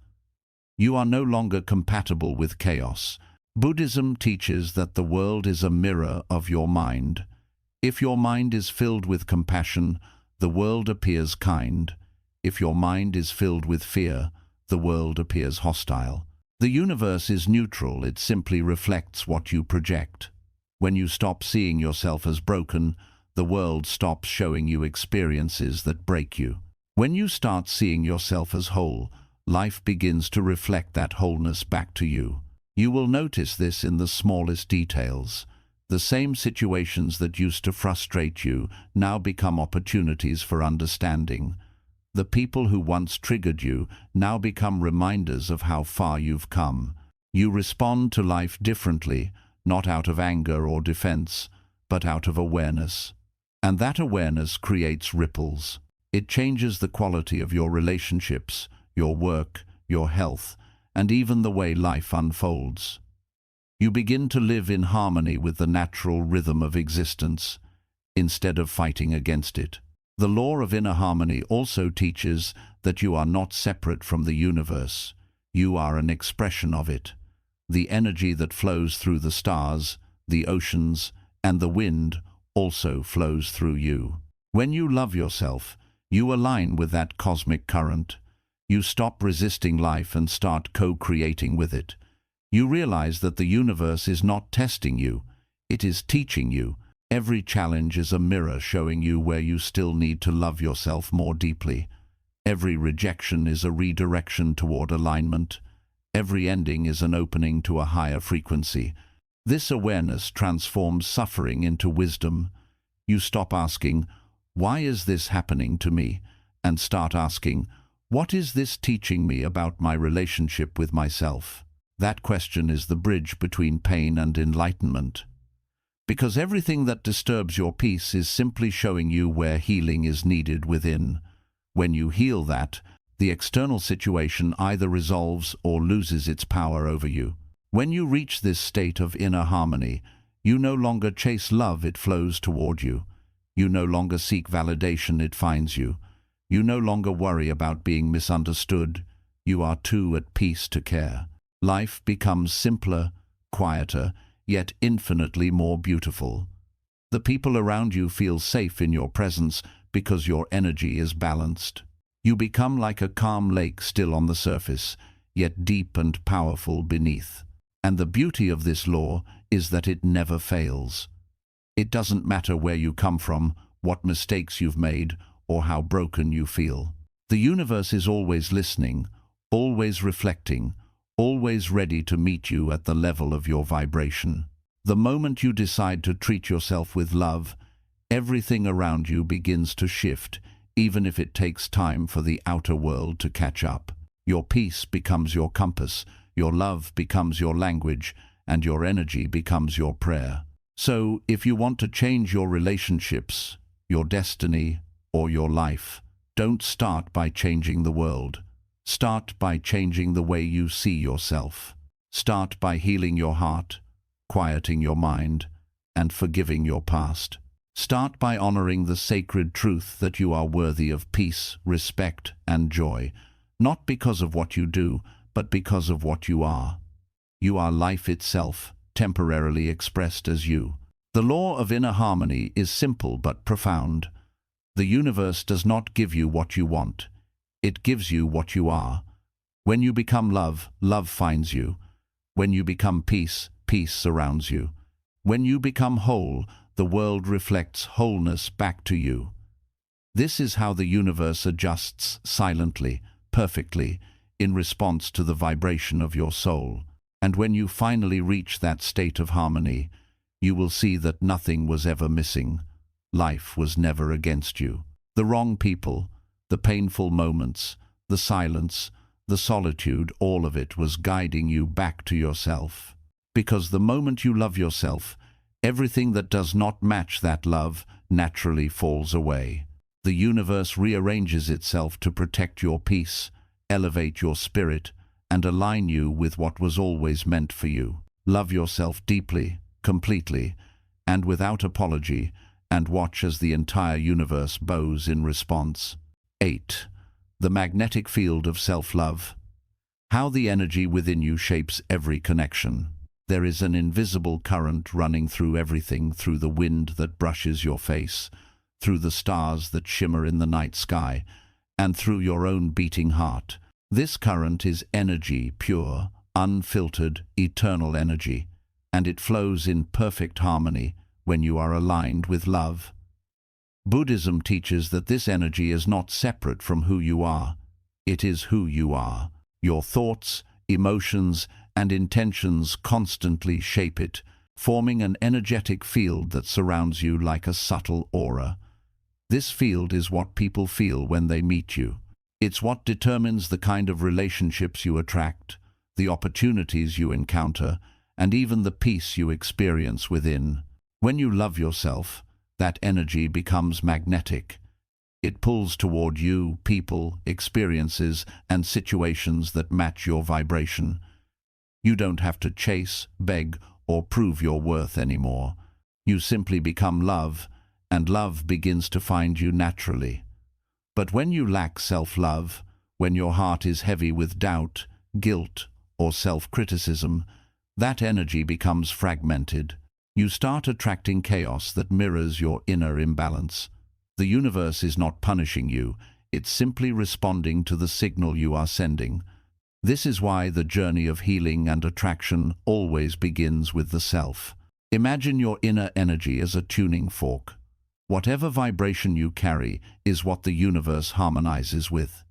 You are no longer compatible with chaos. Buddhism teaches that the world is a mirror of your mind. If your mind is filled with compassion, the world appears kind. If your mind is filled with fear, the world appears hostile. The universe is neutral, it simply reflects what you project. When you stop seeing yourself as broken, the world stops showing you experiences that break you. When you start seeing yourself as whole, life begins to reflect that wholeness back to you. You will notice this in the smallest details. The same situations that used to frustrate you now become opportunities for understanding. The people who once triggered you now become reminders of how far you've come. You respond to life differently, not out of anger or defense, but out of awareness. And that awareness creates ripples. It changes the quality of your relationships, your work, your health, and even the way life unfolds. You begin to live in harmony with the natural rhythm of existence, instead of fighting against it. The law of inner harmony also teaches that you are not separate from the universe. You are an expression of it. The energy that flows through the stars, the oceans, and the wind also flows through you. When you love yourself, you align with that cosmic current. You stop resisting life and start co-creating with it. You realize that the universe is not testing you, it is teaching you. Every challenge is a mirror showing you where you still need to love yourself more deeply. Every rejection is a redirection toward alignment. Every ending is an opening to a higher frequency. This awareness transforms suffering into wisdom. You stop asking, "Why is this happening to me?" and start asking, "What is this teaching me about my relationship with myself?" That question is the bridge between pain and enlightenment. Because everything that disturbs your peace is simply showing you where healing is needed within. When you heal that, the external situation either resolves or loses its power over you. When you reach this state of inner harmony, you no longer chase love, it flows toward you. You no longer seek validation, it finds you. You no longer worry about being misunderstood. You are too at peace to care. Life becomes simpler, quieter, yet infinitely more beautiful. The people around you feel safe in your presence because your energy is balanced. You become like a calm lake still on the surface, yet deep and powerful beneath. And the beauty of this law is that it never fails. It doesn't matter where you come from, what mistakes you've made, or how broken you feel. The universe is always listening, always reflecting, always ready to meet you at the level of your vibration. The moment you decide to treat yourself with love, everything around you begins to shift, even if it takes time for the outer world to catch up. Your peace becomes your compass, your love becomes your language, and your energy becomes your prayer. So, if you want to change your relationships, your destiny, or your life, don't start by changing the world. Start by changing the way you see yourself. Start by healing your heart, quieting your mind, and forgiving your past. Start by honoring the sacred truth that you are worthy of peace, respect, and joy, not because of what you do, but because of what you are. You are life itself, temporarily expressed as you. The law of inner harmony is simple but profound. The universe does not give you what you want. It gives you what you are. When you become love, love finds you. When you become peace, peace surrounds you. When you become whole, the world reflects wholeness back to you. This is how the universe adjusts silently, perfectly, in response to the vibration of your soul. And when you finally reach that state of harmony, you will see that nothing was ever missing. Life was never against you. The wrong people, the painful moments, the silence, the solitude, all of it was guiding you back to yourself. Because the moment you love yourself, everything that does not match that love naturally falls away. The universe rearranges itself to protect your peace, elevate your spirit, and align you with what was always meant for you. Love yourself deeply, completely, and without apology, and watch as the entire universe bows in response. 8. The magnetic field of self-love. How the energy within you shapes every connection. There is an invisible current running through everything, through the wind that brushes your face, through the stars that shimmer in the night sky, and through your own beating heart. This current is energy, pure, unfiltered, eternal energy, and it flows in perfect harmony when you are aligned with love. Buddhism teaches that this energy is not separate from who you are. It is who you are. Your thoughts, emotions, and intentions constantly shape it, forming an energetic field that surrounds you like a subtle aura. This field is what people feel when they meet you. It's what determines the kind of relationships you attract, the opportunities you encounter, and even the peace you experience within. When you love yourself, that energy becomes magnetic. It pulls toward you people, experiences, and situations that match your vibration. You don't have to chase, beg, or prove your worth anymore. You simply become love, and love begins to find you naturally. But when you lack self-love, when your heart is heavy with doubt, guilt, or self-criticism, that energy becomes fragmented. You start attracting chaos that mirrors your inner imbalance. The universe is not punishing you, it's simply responding to the signal you are sending. This is why the journey of healing and attraction always begins with the self. Imagine your inner energy as a tuning fork. Whatever vibration you carry is what the universe harmonizes with.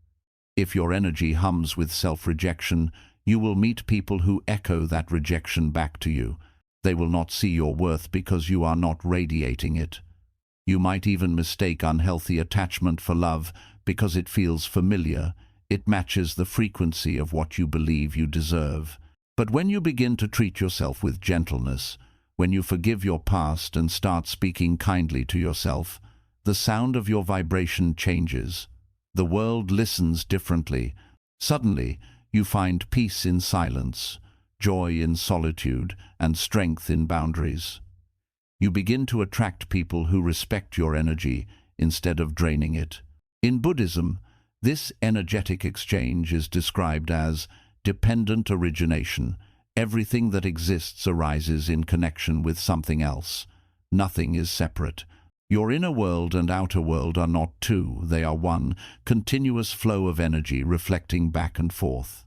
If your energy hums with self-rejection, you will meet people who echo that rejection back to you. They will not see your worth because you are not radiating it. You might even mistake unhealthy attachment for love because it feels familiar. It matches the frequency of what you believe you deserve. But when you begin to treat yourself with gentleness, when you forgive your past and start speaking kindly to yourself, the sound of your vibration changes. The world listens differently. Suddenly, you find peace in silence, joy in solitude, and strength in boundaries. You begin to attract people who respect your energy instead of draining it. In Buddhism, this energetic exchange is described as dependent origination. Everything that exists arises in connection with something else. Nothing is separate. Your inner world and outer world are not two, they are one, continuous flow of energy reflecting back and forth.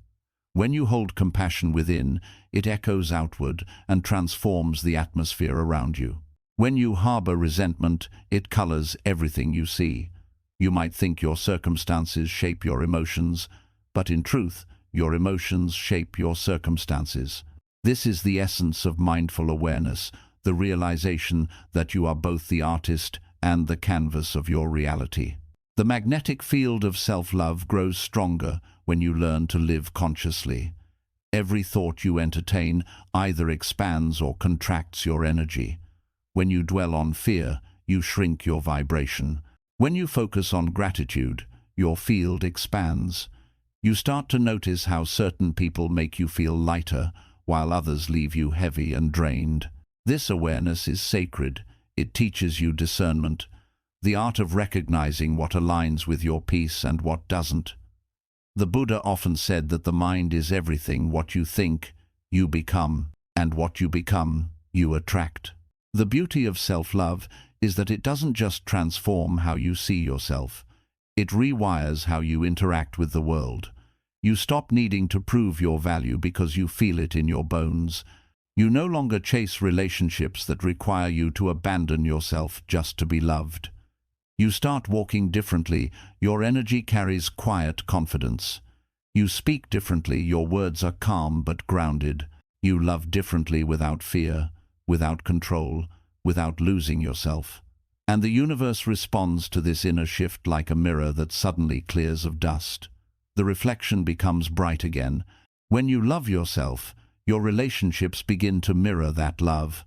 When you hold compassion within, it echoes outward and transforms the atmosphere around you. When you harbor resentment, it colors everything you see. You might think your circumstances shape your emotions, but in truth, your emotions shape your circumstances. This is the essence of mindful awareness, the realization that you are both the artist and the canvas of your reality. The magnetic field of self-love grows stronger when you learn to live consciously. Every thought you entertain either expands or contracts your energy. When you dwell on fear, you shrink your vibration. When you focus on gratitude, your field expands. You start to notice how certain people make you feel lighter, while others leave you heavy and drained. This awareness is sacred. It teaches you discernment, the art of recognizing what aligns with your peace and what doesn't. The Buddha often said that the mind is everything. What you think, you become. And what you become, you attract. The beauty of self-love is that it doesn't just transform how you see yourself. It rewires how you interact with the world. You stop needing to prove your value because you feel it in your bones. You no longer chase relationships that require you to abandon yourself just to be loved. You start walking differently. Your energy carries quiet confidence. You speak differently. Your words are calm but grounded. You love differently without fear, without control, without losing yourself. And the universe responds to this inner shift like a mirror that suddenly clears of dust. The reflection becomes bright again. When you love yourself, your relationships begin to mirror that love.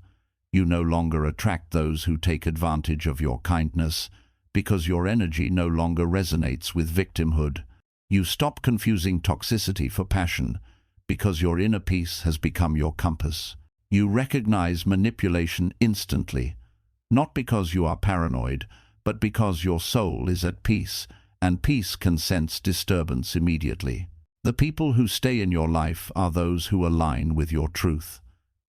You no longer attract those who take advantage of your kindness, because your energy no longer resonates with victimhood. You stop confusing toxicity for passion, because your inner peace has become your compass. You recognize manipulation instantly, not because you are paranoid, but because your soul is at peace, and peace can sense disturbance immediately. The people who stay in your life are those who align with your truth.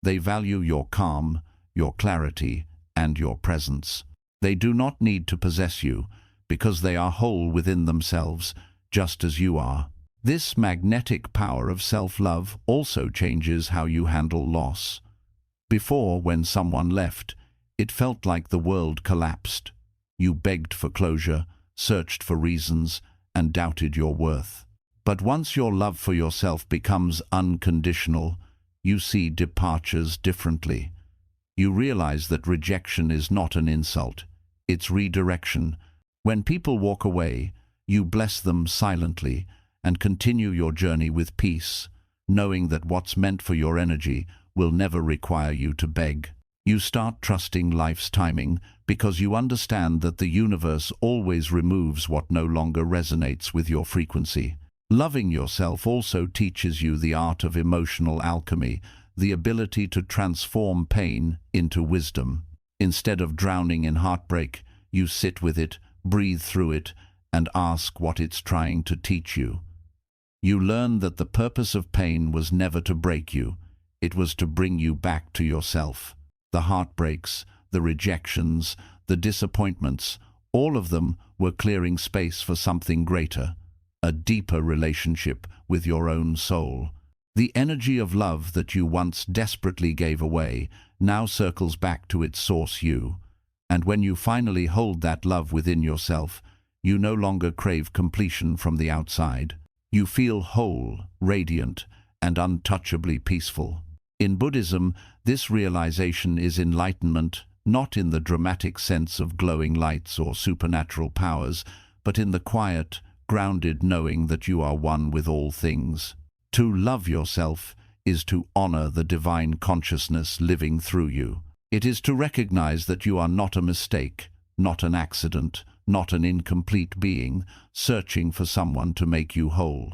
They value your calm, your clarity, and your presence. They do not need to possess you, because they are whole within themselves, just as you are. This magnetic power of self-love also changes how you handle loss. Before, when someone left, it felt like the world collapsed. You begged for closure, searched for reasons, and doubted your worth. But once your love for yourself becomes unconditional, you see departures differently. You realize that rejection is not an insult, it's redirection. When people walk away, you bless them silently and continue your journey with peace, knowing that what's meant for your energy will never require you to beg. You start trusting life's timing because you understand that the universe always removes what no longer resonates with your frequency. Loving yourself also teaches you the art of emotional alchemy, the ability to transform pain into wisdom. Instead of drowning in heartbreak, you sit with it, breathe through it, and ask what it's trying to teach you. You learn that the purpose of pain was never to break you, it was to bring you back to yourself. The heartbreaks, the rejections, the disappointments, all of them were clearing space for something greater, a deeper relationship with your own soul. The energy of love that you once desperately gave away now circles back to its source, you. And when you finally hold that love within yourself, you no longer crave completion from the outside. You feel whole, radiant, and untouchably peaceful. In Buddhism, this realization is enlightenment, not in the dramatic sense of glowing lights or supernatural powers, but in the quiet, grounded knowing that you are one with all things. To love yourself is to honor the divine consciousness living through you. It is to recognize that you are not a mistake, not an accident, not an incomplete being, searching for someone to make you whole.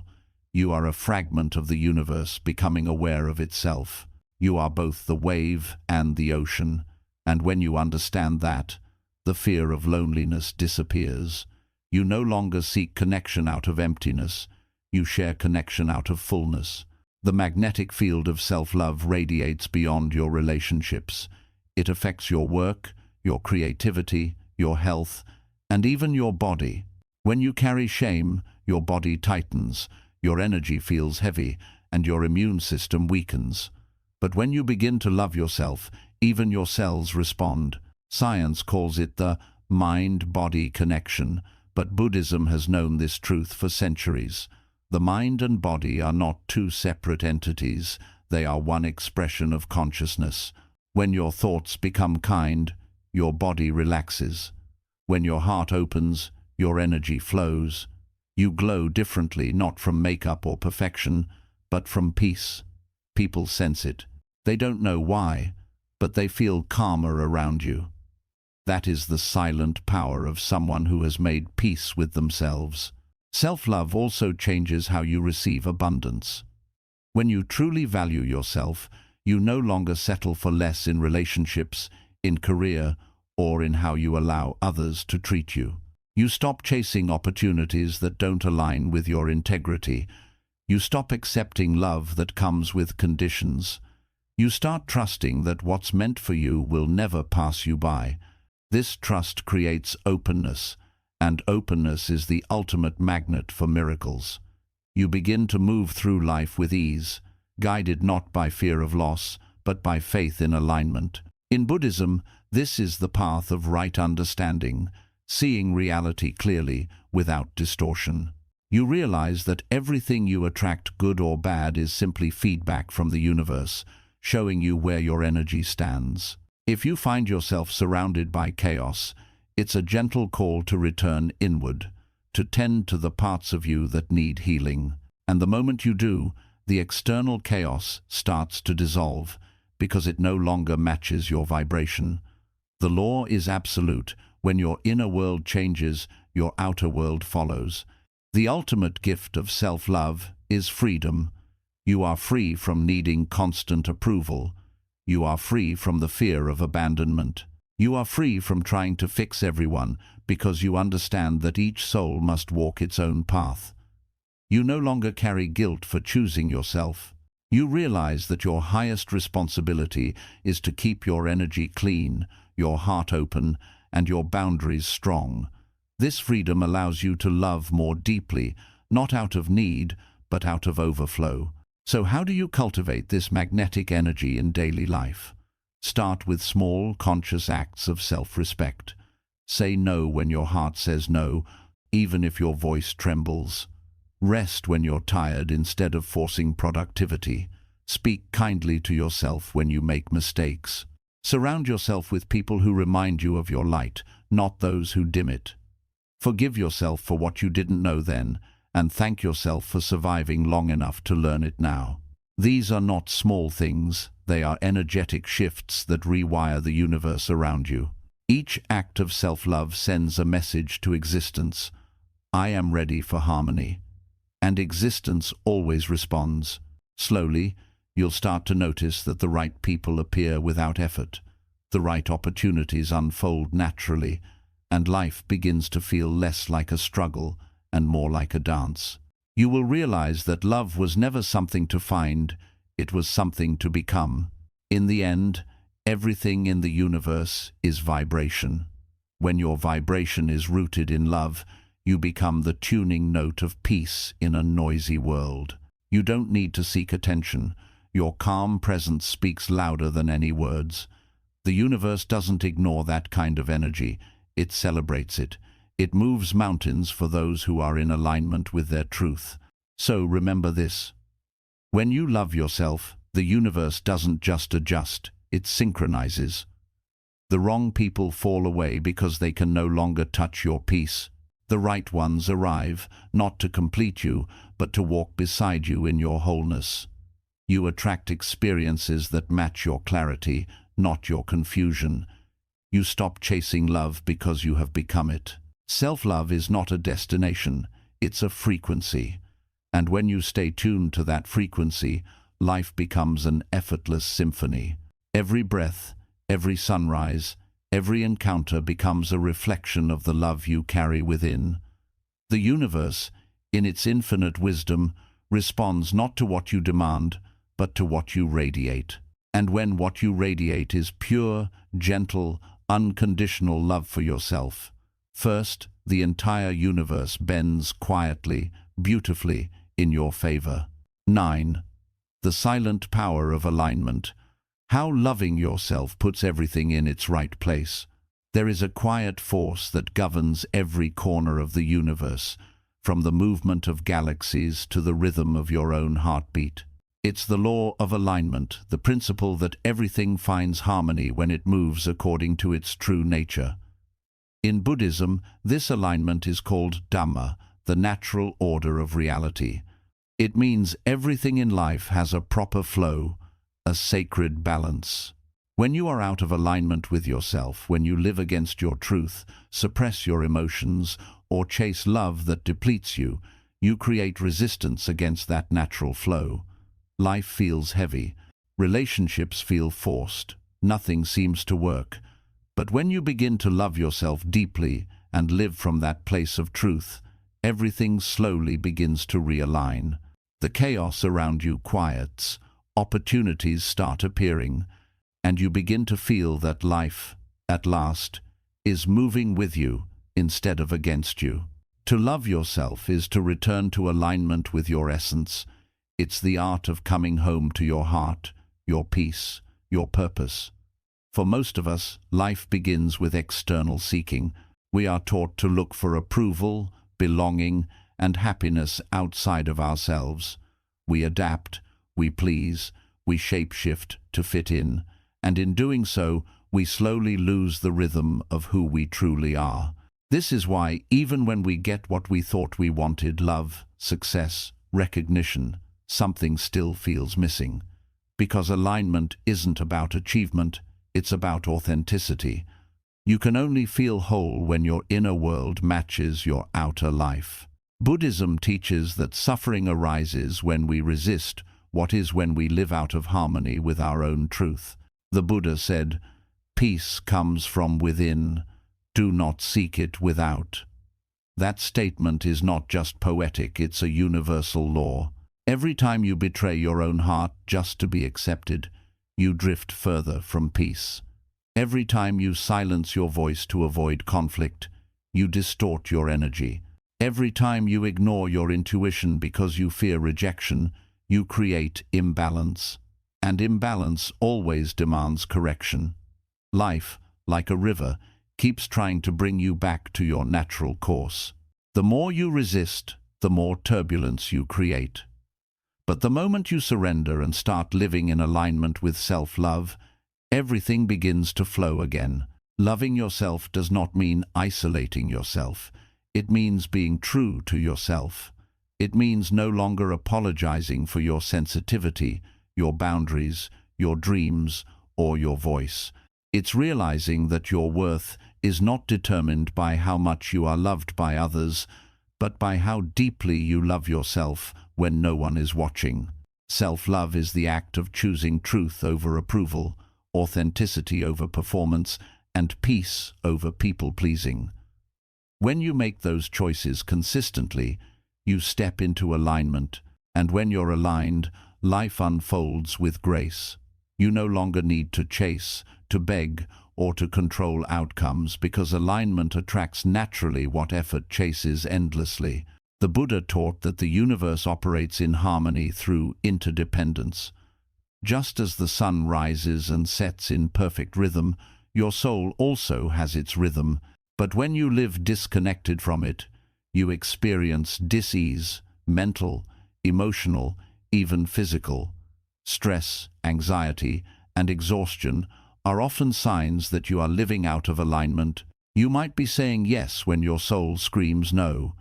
You are a fragment of the universe becoming aware of itself. You are both the wave and the ocean, and when you understand that, the fear of loneliness disappears. You no longer seek connection out of emptiness, you share connection out of fullness. The magnetic field of self-love radiates beyond your relationships. It affects your work, your creativity, your health, and even your body. When you carry shame, your body tightens, your energy feels heavy, and your immune system weakens. But when you begin to love yourself, even your cells respond. Science calls it the mind-body connection, but Buddhism has known this truth for centuries. The mind and body are not two separate entities, they are one expression of consciousness. When your thoughts become kind, your body relaxes. When your heart opens, your energy flows. You glow differently, not from makeup or perfection, but from peace. People sense it. They don't know why, but they feel calmer around you. That is the silent power of someone who has made peace with themselves. Self-love also changes how you receive abundance. When you truly value yourself, you no longer settle for less in relationships, in career, or in how you allow others to treat you. You stop chasing opportunities that don't align with your integrity. You stop accepting love that comes with conditions. You start trusting that what's meant for you will never pass you by. This trust creates openness, and openness is the ultimate magnet for miracles. You begin to move through life with ease, guided not by fear of loss, but by faith in alignment. In Buddhism, this is the path of right understanding, seeing reality clearly without distortion. You realize that everything you attract, good or bad, is simply feedback from the universe, showing you where your energy stands. If you find yourself surrounded by chaos, it's a gentle call to return inward, to tend to the parts of you that need healing. And the moment you do, the external chaos starts to dissolve, because it no longer matches your vibration. The law is absolute. When your inner world changes, your outer world follows. The ultimate gift of self-love is freedom. You are free from needing constant approval. You are free from the fear of abandonment. You are free from trying to fix everyone, because you understand that each soul must walk its own path. You no longer carry guilt for choosing yourself. You realize that your highest responsibility is to keep your energy clean, your heart open, and your boundaries strong. This freedom allows you to love more deeply, not out of need, but out of overflow. So how do you cultivate this magnetic energy in daily life? Start with small, conscious acts of self-respect. Say no when your heart says no, even if your voice trembles. Rest when you're tired instead of forcing productivity. Speak kindly to yourself when you make mistakes. Surround yourself with people who remind you of your light, not those who dim it. Forgive yourself for what you didn't know then, and thank yourself for surviving long enough to learn it now. These are not small things, they are energetic shifts that rewire the universe around you. Each act of self-love sends a message to existence. I am ready for harmony. And existence always responds. Slowly, you'll start to notice that the right people appear without effort. The right opportunities unfold naturally, and life begins to feel less like a struggle and more like a dance. You will realize that love was never something to find, it was something to become. In the end, everything in the universe is vibration. When your vibration is rooted in love, you become the tuning note of peace in a noisy world. You don't need to seek attention. Your calm presence speaks louder than any words. The universe doesn't ignore that kind of energy. It celebrates it. It moves mountains for those who are in alignment with their truth. So remember this. When you love yourself, the universe doesn't just adjust, it synchronizes. The wrong people fall away because they can no longer touch your peace. The right ones arrive, not to complete you, but to walk beside you in your wholeness. You attract experiences that match your clarity, not your confusion. You stop chasing love because you have become it. Self-love is not a destination, it's a frequency. And when you stay tuned to that frequency, life becomes an effortless symphony. Every breath, every sunrise, every encounter becomes a reflection of the love you carry within. The universe, in its infinite wisdom, responds not to what you demand, but to what you radiate. And when what you radiate is pure, gentle, unconditional love for yourself, first, the entire universe bends quietly, beautifully, in your favor. 9. The silent power of alignment. How loving yourself puts everything in its right place. There is a quiet force that governs every corner of the universe, from the movement of galaxies to the rhythm of your own heartbeat. It's the law of alignment, the principle that everything finds harmony when it moves according to its true nature. In Buddhism, this alignment is called Dhamma, the natural order of reality. It means everything in life has a proper flow, a sacred balance. When you are out of alignment with yourself, when you live against your truth, suppress your emotions, or chase love that depletes you, you create resistance against that natural flow. Life feels heavy. Relationships feel forced. Nothing seems to work. But when you begin to love yourself deeply and live from that place of truth, everything slowly begins to realign. The chaos around you quiets. opportunities start appearing, and you begin to feel that life, at last, is moving with you instead of against you. To love yourself is to return to alignment with your essence. It's the art of coming home to your heart, your peace, your purpose. For most of us, life begins with external seeking. We are taught to look for approval, belonging, and happiness outside of ourselves. We adapt, we please, we shape-shift to fit in, and in doing so, we slowly lose the rhythm of who we truly are. This is why, even when we get what we thought we wanted, love, success, recognition, something still feels missing. Because alignment isn't about achievement, it's about authenticity. You can only feel whole when your inner world matches your outer life. Buddhism teaches that suffering arises when we resist what is when we live out of harmony with our own truth. The Buddha said, "Peace comes from within. Do not seek it without." That statement is not just poetic, it's a universal law. Every time you betray your own heart just to be accepted, you drift further from peace. Every time you silence your voice to avoid conflict, you distort your energy. Every time you ignore your intuition because you fear rejection, you create imbalance. And imbalance always demands correction. Life, like a river, keeps trying to bring you back to your natural course. The more you resist, the more turbulence you create. But the moment you surrender and start living in alignment with self-love, everything begins to flow again. Loving yourself does not mean isolating yourself. It means being true to yourself. It means no longer apologizing for your sensitivity, your boundaries, your dreams, or your voice. It's realizing that your worth is not determined by how much you are loved by others, but by how deeply you love yourself when no one is watching. Self-love is the act of choosing truth over approval, authenticity over performance, and peace over people-pleasing. When you make those choices consistently, you step into alignment, and when you're aligned, life unfolds with grace. You no longer need to chase, to beg, or to control outcomes, because alignment attracts naturally what effort chases endlessly. The Buddha taught that the universe operates in harmony through interdependence. Just as the sun rises and sets in perfect rhythm, your soul also has its rhythm, but when you live disconnected from it, you experience dis-ease, mental, emotional, even physical. Stress, anxiety, and exhaustion are often signs that you are living out of alignment. You might be saying yes when your soul screams no.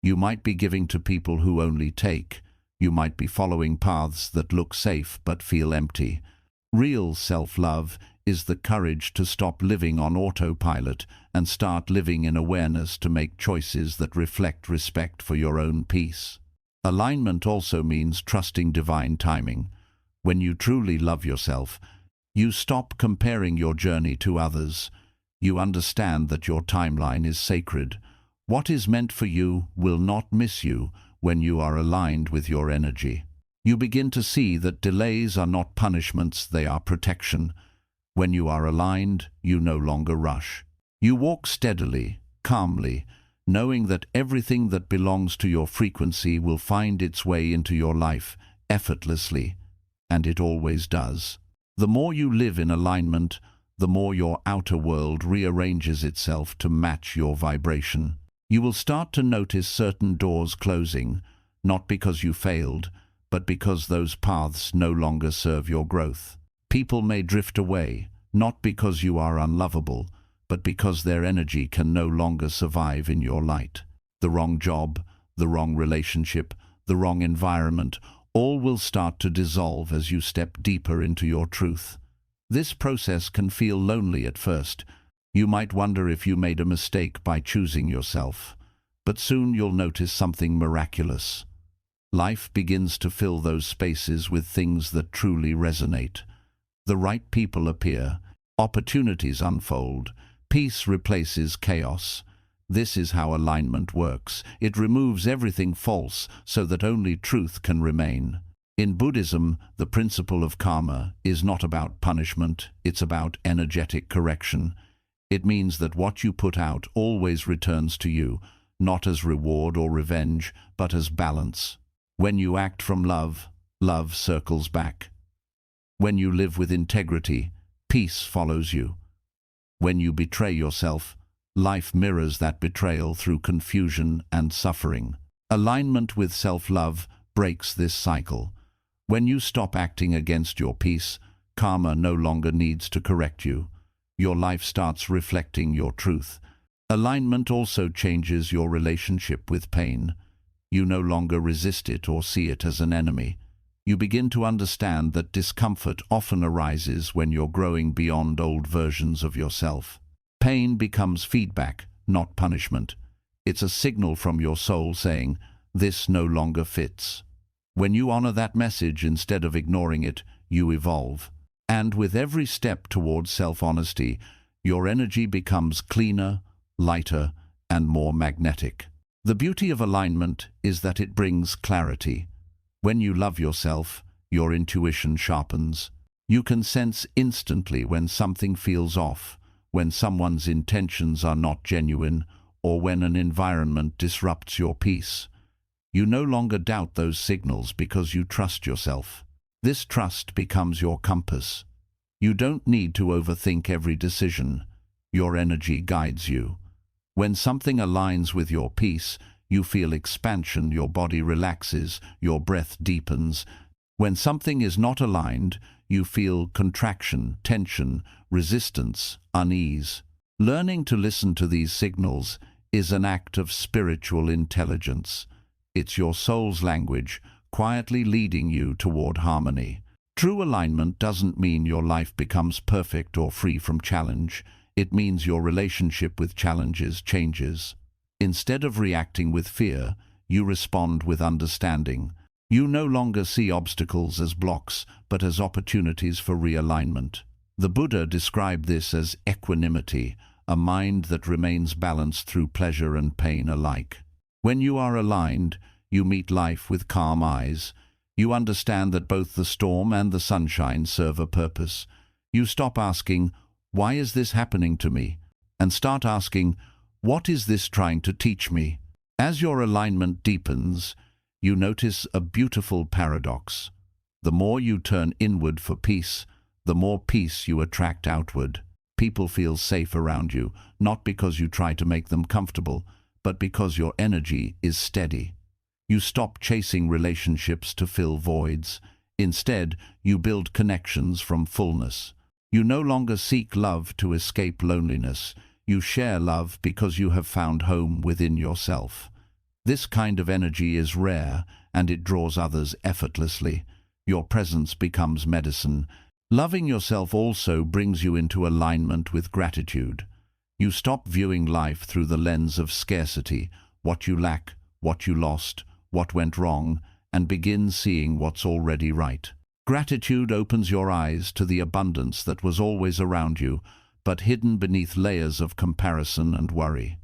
You might be giving to people who only take. You might be following paths that look safe but feel empty. Real self-love is the courage to stop living on autopilot and start living in awareness, to make choices that reflect respect for your own peace. Alignment also means trusting divine timing. When you truly love yourself, you stop comparing your journey to others. You understand that your timeline is sacred. What is meant for you will not miss you when you are aligned with your energy. You begin to see that delays are not punishments, they are protection. When you are aligned, you no longer rush. You walk steadily, calmly, knowing that everything that belongs to your frequency will find its way into your life effortlessly, and it always does. The more you live in alignment, the more your outer world rearranges itself to match your vibration. You will start to notice certain doors closing, not because you failed, but because those paths no longer serve your growth. People may drift away, not because you are unlovable, but because their energy can no longer survive in your light. The wrong job, the wrong relationship, the wrong environment, all will start to dissolve as you step deeper into your truth. This process can feel lonely at first. You might wonder if you made a mistake by choosing yourself, but soon you'll notice something miraculous. Life begins to fill those spaces with things that truly resonate. The right people appear, opportunities unfold, peace replaces chaos. This is how alignment works. It removes everything false so that only truth can remain. In Buddhism, the principle of karma is not about punishment, it's about energetic correction. It means that what you put out always returns to you, not as reward or revenge, but as balance. When you act from love, love circles back. When you live with integrity, peace follows you. When you betray yourself, life mirrors that betrayal through confusion and suffering. Alignment with self-love breaks this cycle. When you stop acting against your peace, karma no longer needs to correct you. Your life starts reflecting your truth. Alignment also changes your relationship with pain. You no longer resist it or see it as an enemy. You begin to understand that discomfort often arises when you're growing beyond old versions of yourself. Pain becomes feedback, not punishment. It's a signal from your soul saying, "This no longer fits." When you honor that message instead of ignoring it, you evolve. And with every step towards self-honesty, your energy becomes cleaner, lighter, and more magnetic. The beauty of alignment is that it brings clarity. When you love yourself, your intuition sharpens. You can sense instantly when something feels off, when someone's intentions are not genuine, or when an environment disrupts your peace. You no longer doubt those signals because you trust yourself. This trust becomes your compass. You don't need to overthink every decision. Your energy guides you. When something aligns with your peace, you feel expansion, your body relaxes, your breath deepens. When something is not aligned, you feel contraction, tension, resistance, unease. Learning to listen to these signals is an act of spiritual intelligence. It's your soul's language, quietly leading you toward harmony. True alignment doesn't mean your life becomes perfect or free from challenge. It means your relationship with challenges changes. Instead of reacting with fear, you respond with understanding. You no longer see obstacles as blocks, but as opportunities for realignment. The Buddha described this as equanimity, a mind that remains balanced through pleasure and pain alike. When you are aligned, you meet life with calm eyes. You understand that both the storm and the sunshine serve a purpose. You stop asking, "Why is this happening to me?" and start asking, "What is this trying to teach me?" As your alignment deepens, you notice a beautiful paradox. The more you turn inward for peace, the more peace you attract outward. People feel safe around you, not because you try to make them comfortable, but because your energy is steady. You stop chasing relationships to fill voids. Instead, you build connections from fullness. You no longer seek love to escape loneliness. You share love because you have found home within yourself. This kind of energy is rare, and it draws others effortlessly. Your presence becomes medicine. Loving yourself also brings you into alignment with gratitude. You stop viewing life through the lens of scarcity, what you lack, what you lost, what went wrong, and begin seeing what's already right. Gratitude opens your eyes to the abundance that was always around you, but hidden beneath layers of comparison and worry.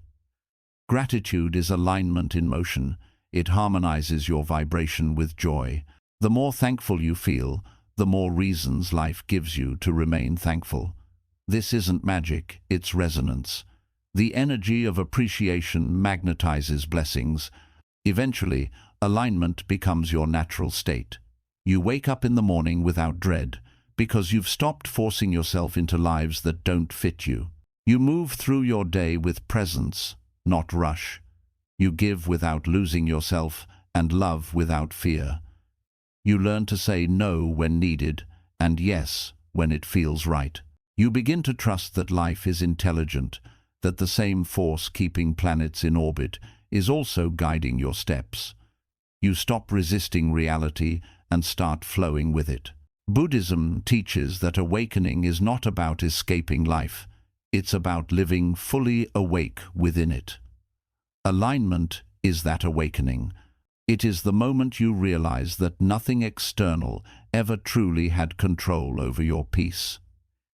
Gratitude is alignment in motion. It harmonizes your vibration with joy. The more thankful you feel, the more reasons life gives you to remain thankful. This isn't magic, it's resonance. The energy of appreciation magnetizes blessings. Eventually, alignment becomes your natural state. You wake up in the morning without dread, because you've stopped forcing yourself into lives that don't fit you. You move through your day with presence, not rush. You give without losing yourself and love without fear. You learn to say no when needed and yes when it feels right. You begin to trust that life is intelligent, that the same force keeping planets in orbit is also guiding your steps. You stop resisting reality and start flowing with it. Buddhism teaches that awakening is not about escaping life. It's about living fully awake within it. Alignment is that awakening. It is the moment you realize that nothing external ever truly had control over your peace.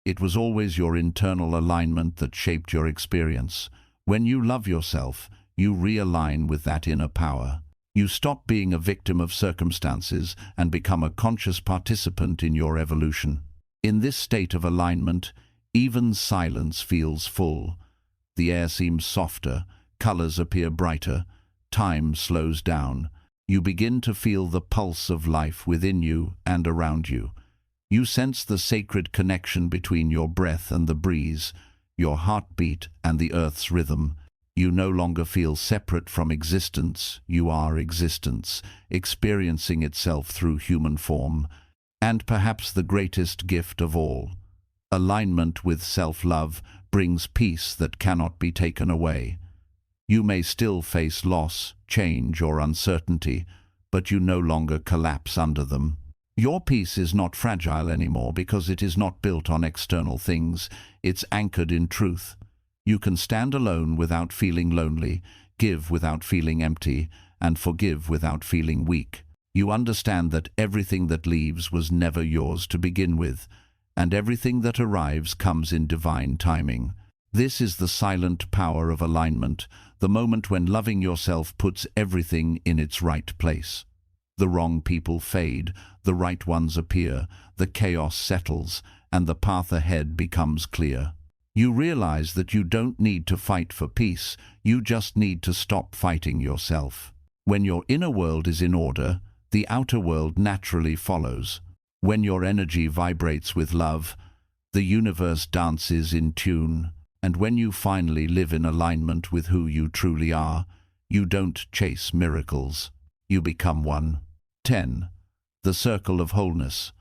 It was always your internal alignment that shaped your experience. When you love yourself, you realign with that inner power. You stop being a victim of circumstances and become a conscious participant in your evolution. In this state of alignment, even silence feels full. The air seems softer, colors appear brighter, time slows down. You begin to feel the pulse of life within you and around you. You sense the sacred connection between your breath and the breeze, your heartbeat and the earth's rhythm. You no longer feel separate from existence. You are existence, experiencing itself through human form. And perhaps the greatest gift of all, alignment with self-love brings peace that cannot be taken away. You may still face loss, change, or uncertainty, but you no longer collapse under them. Your peace is not fragile anymore because it is not built on external things. It's anchored in truth. You can stand alone without feeling lonely, give without feeling empty, and forgive without feeling weak. You understand that everything that leaves was never yours to begin with, and everything that arrives comes in divine timing. This is the silent power of alignment, the moment when loving yourself puts everything in its right place. The wrong people fade, the right ones appear, the chaos settles, and the path ahead becomes clear. You realize that you don't need to fight for peace, you just need to stop fighting yourself. When your inner world is in order, the outer world naturally follows. When your energy vibrates with love, the universe dances in tune. And when you finally live in alignment with who you truly are, you don't chase miracles. You become one. 10. The circle of wholeness.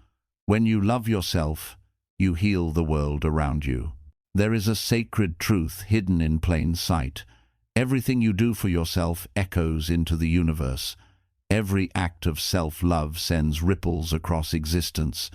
When you love yourself, you heal the world around you. There is a sacred truth hidden in plain sight. Everything you do for yourself echoes into the universe. Every act of self-love sends ripples across existence.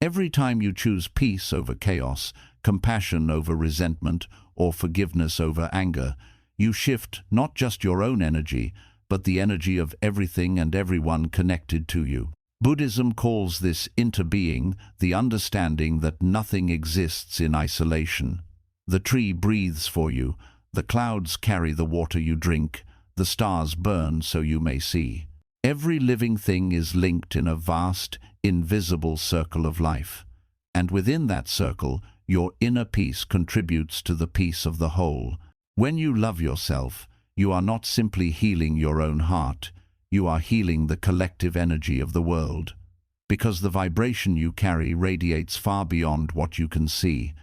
Every time you choose peace over chaos, compassion over resentment, or forgiveness over anger, you shift not just your own energy, but the energy of everything and everyone connected to you. Buddhism calls this interbeing, the understanding that nothing exists in isolation. The tree breathes for you, the clouds carry the water you drink, the stars burn so you may see. Every living thing is linked in a vast, invisible circle of life. And within that circle, your inner peace contributes to the peace of the whole. When you love yourself, you are not simply healing your own heart, you are healing the collective energy of the world. Because the vibration you carry radiates far beyond what you can see.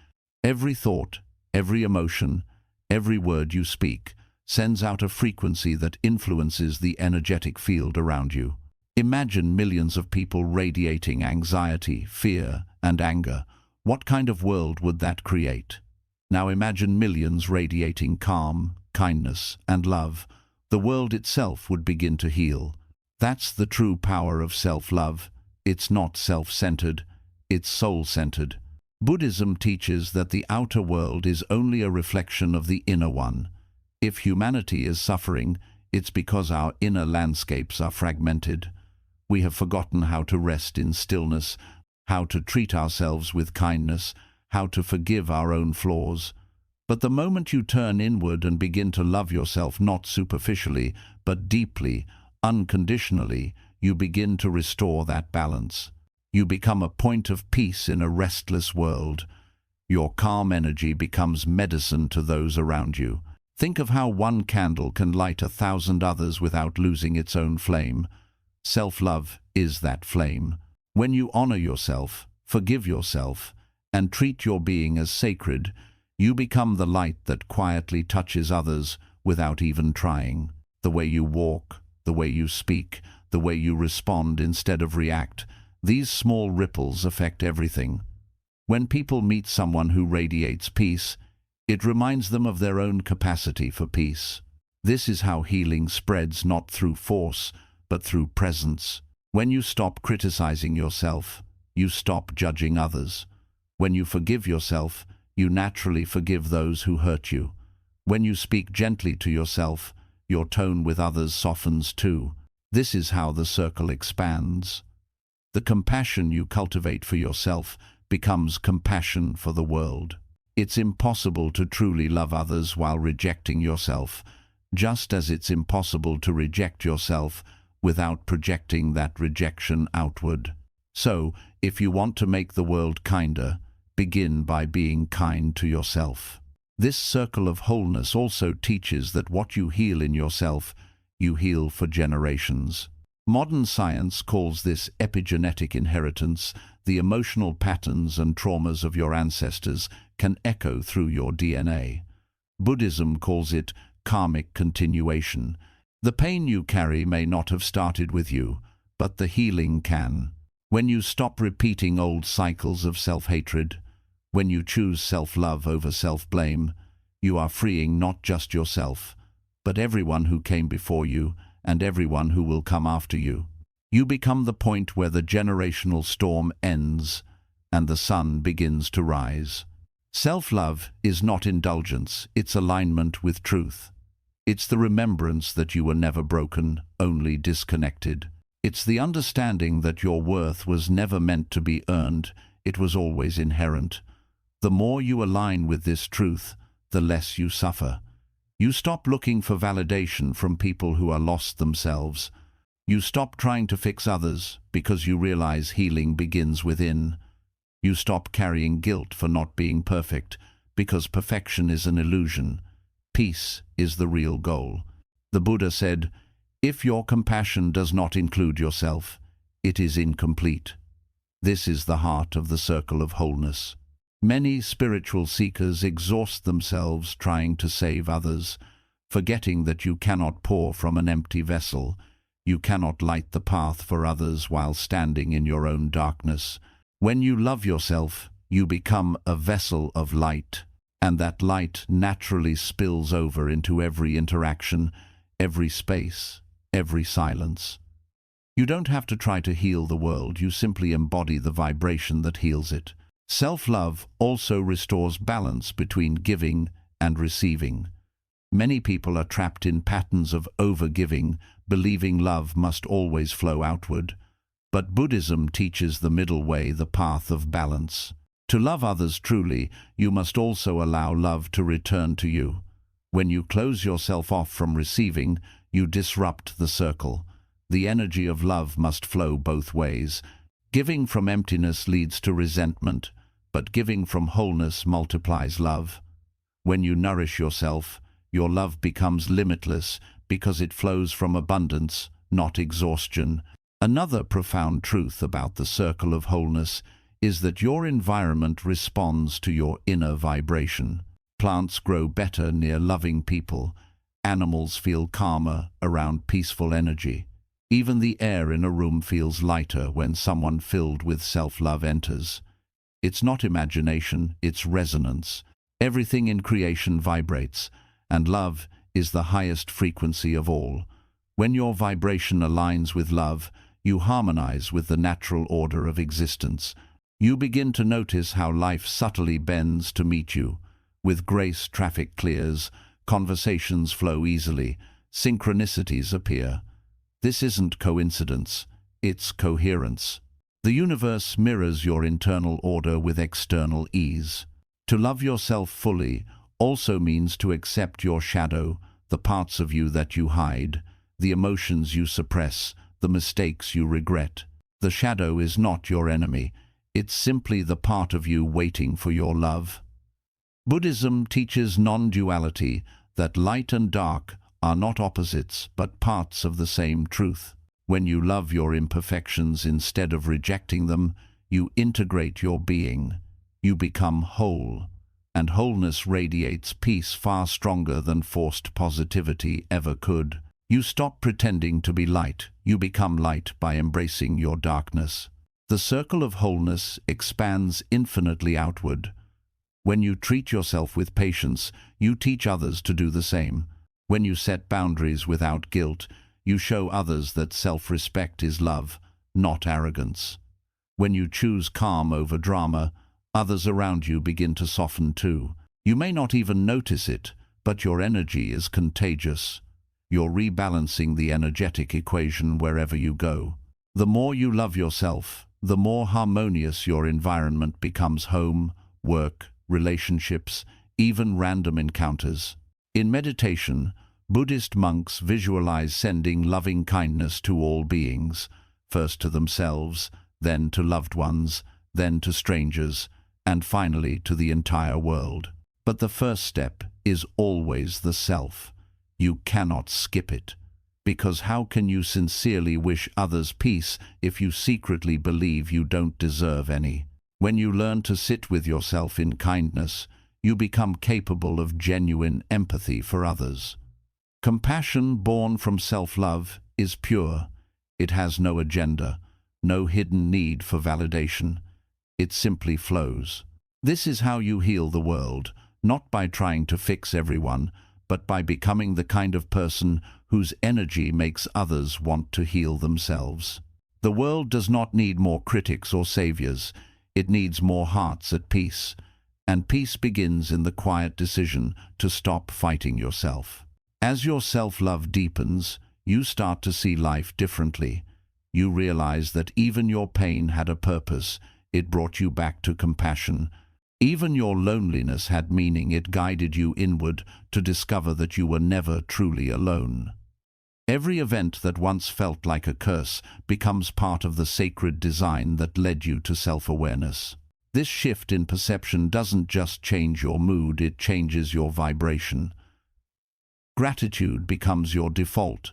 Every thought, every emotion, every word you speak sends out a frequency that influences the energetic field around you. Imagine millions of people radiating anxiety, fear, and anger. What kind of world would that create? Now imagine millions radiating calm, kindness, and love. The world itself would begin to heal. That's the true power of self-love. It's not self-centered, it's soul-centered. Buddhism teaches that the outer world is only a reflection of the inner one. If humanity is suffering, it's because our inner landscapes are fragmented. We have forgotten how to rest in stillness, how to treat ourselves with kindness, how to forgive our own flaws. But the moment you turn inward and begin to love yourself not superficially, but deeply, unconditionally, you begin to restore that balance. You become a point of peace in a restless world. Your calm energy becomes medicine to those around you. Think of how one candle can light 1,000 others without losing its own flame. Self-love is that flame. When you honor yourself, forgive yourself, and treat your being as sacred, you become the light that quietly touches others without even trying. The way you walk, the way you speak, the way you respond instead of react, these small ripples affect everything. When people meet someone who radiates peace, it reminds them of their own capacity for peace. This is how healing spreads, not through force, but through presence. When you stop criticizing yourself, you stop judging others. When you forgive yourself, you naturally forgive those who hurt you. When you speak gently to yourself, your tone with others softens too. This is how the circle expands. The compassion you cultivate for yourself becomes compassion for the world. It's impossible to truly love others while rejecting yourself, just as it's impossible to reject yourself without projecting that rejection outward. So, if you want to make the world kinder, begin by being kind to yourself. This circle of wholeness also teaches that what you heal in yourself, you heal for generations. Modern science calls this epigenetic inheritance. The emotional patterns and traumas of your ancestors can echo through your DNA. Buddhism calls it karmic continuation. The pain you carry may not have started with you, but the healing can. When you stop repeating old cycles of self-hatred, when you choose self-love over self-blame, you are freeing not just yourself, but everyone who came before you and everyone who will come after you. You become the point where the generational storm ends and the sun begins to rise. Self-love is not indulgence, it's alignment with truth. It's the remembrance that you were never broken, only disconnected. It's the understanding that your worth was never meant to be earned, it was always inherent. The more you align with this truth, the less you suffer. You stop looking for validation from people who are lost themselves. You stop trying to fix others because you realize healing begins within. You stop carrying guilt for not being perfect because perfection is an illusion. Peace is the real goal. The Buddha said, "If your compassion does not include yourself, it is incomplete." This is the heart of the circle of wholeness. Many spiritual seekers exhaust themselves trying to save others, forgetting that you cannot pour from an empty vessel. You cannot light the path for others while standing in your own darkness. When you love yourself, you become a vessel of light, and that light naturally spills over into every interaction, every space, every silence. You don't have to try to heal the world, you simply embody the vibration that heals it. Self-love also restores balance between giving and receiving. Many people are trapped in patterns of over-giving, believing love must always flow outward. But Buddhism teaches the middle way, the path of balance. To love others truly, you must also allow love to return to you. When you close yourself off from receiving, you disrupt the circle. The energy of love must flow both ways. Giving from emptiness leads to resentment, but giving from wholeness multiplies love. When you nourish yourself, your love becomes limitless because it flows from abundance, not exhaustion. Another profound truth about the circle of wholeness is that your environment responds to your inner vibration. Plants grow better near loving people. Animals feel calmer around peaceful energy. Even the air in a room feels lighter when someone filled with self-love enters. It's not imagination, it's resonance. Everything in creation vibrates, and love is the highest frequency of all. When your vibration aligns with love, you harmonize with the natural order of existence. You begin to notice how life subtly bends to meet you. With grace, traffic clears, conversations flow easily, synchronicities appear. This isn't coincidence, it's coherence. The universe mirrors your internal order with external ease. To love yourself fully also means to accept your shadow, the parts of you that you hide, the emotions you suppress, the mistakes you regret. The shadow is not your enemy, it's simply the part of you waiting for your love. Buddhism teaches non-duality, that light and dark are not opposites, but parts of the same truth. When you love your imperfections instead of rejecting them, you integrate your being. You become whole, and wholeness radiates peace far stronger than forced positivity ever could. You stop pretending to be light, you become light by embracing your darkness. The circle of wholeness expands infinitely outward. When you treat yourself with patience, you teach others to do the same. When you set boundaries without guilt, you show others that self-respect is love, not arrogance. When you choose calm over drama, others around you begin to soften too. You may not even notice it, but your energy is contagious. You're rebalancing the energetic equation wherever you go. The more you love yourself, the more harmonious your environment becomes: home, work, relationships, even random encounters. In meditation, Buddhist monks visualize sending loving kindness to all beings, first to themselves, then to loved ones, then to strangers, and finally to the entire world. But the first step is always the self. You cannot skip it, because how can you sincerely wish others peace if you secretly believe you don't deserve any? When you learn to sit with yourself in kindness, you become capable of genuine empathy for others. Compassion born from self-love is pure. It has no agenda, no hidden need for validation. It simply flows. This is how you heal the world, not by trying to fix everyone, but by becoming the kind of person whose energy makes others want to heal themselves. The world does not need more critics or saviors. It needs more hearts at peace. And peace begins in the quiet decision to stop fighting yourself. As your self-love deepens, you start to see life differently. You realize that even your pain had a purpose. It brought you back to compassion. Even your loneliness had meaning. It guided you inward to discover that you were never truly alone. Every event that once felt like a curse becomes part of the sacred design that led you to self-awareness. This shift in perception doesn't just change your mood, it changes your vibration. Gratitude becomes your default,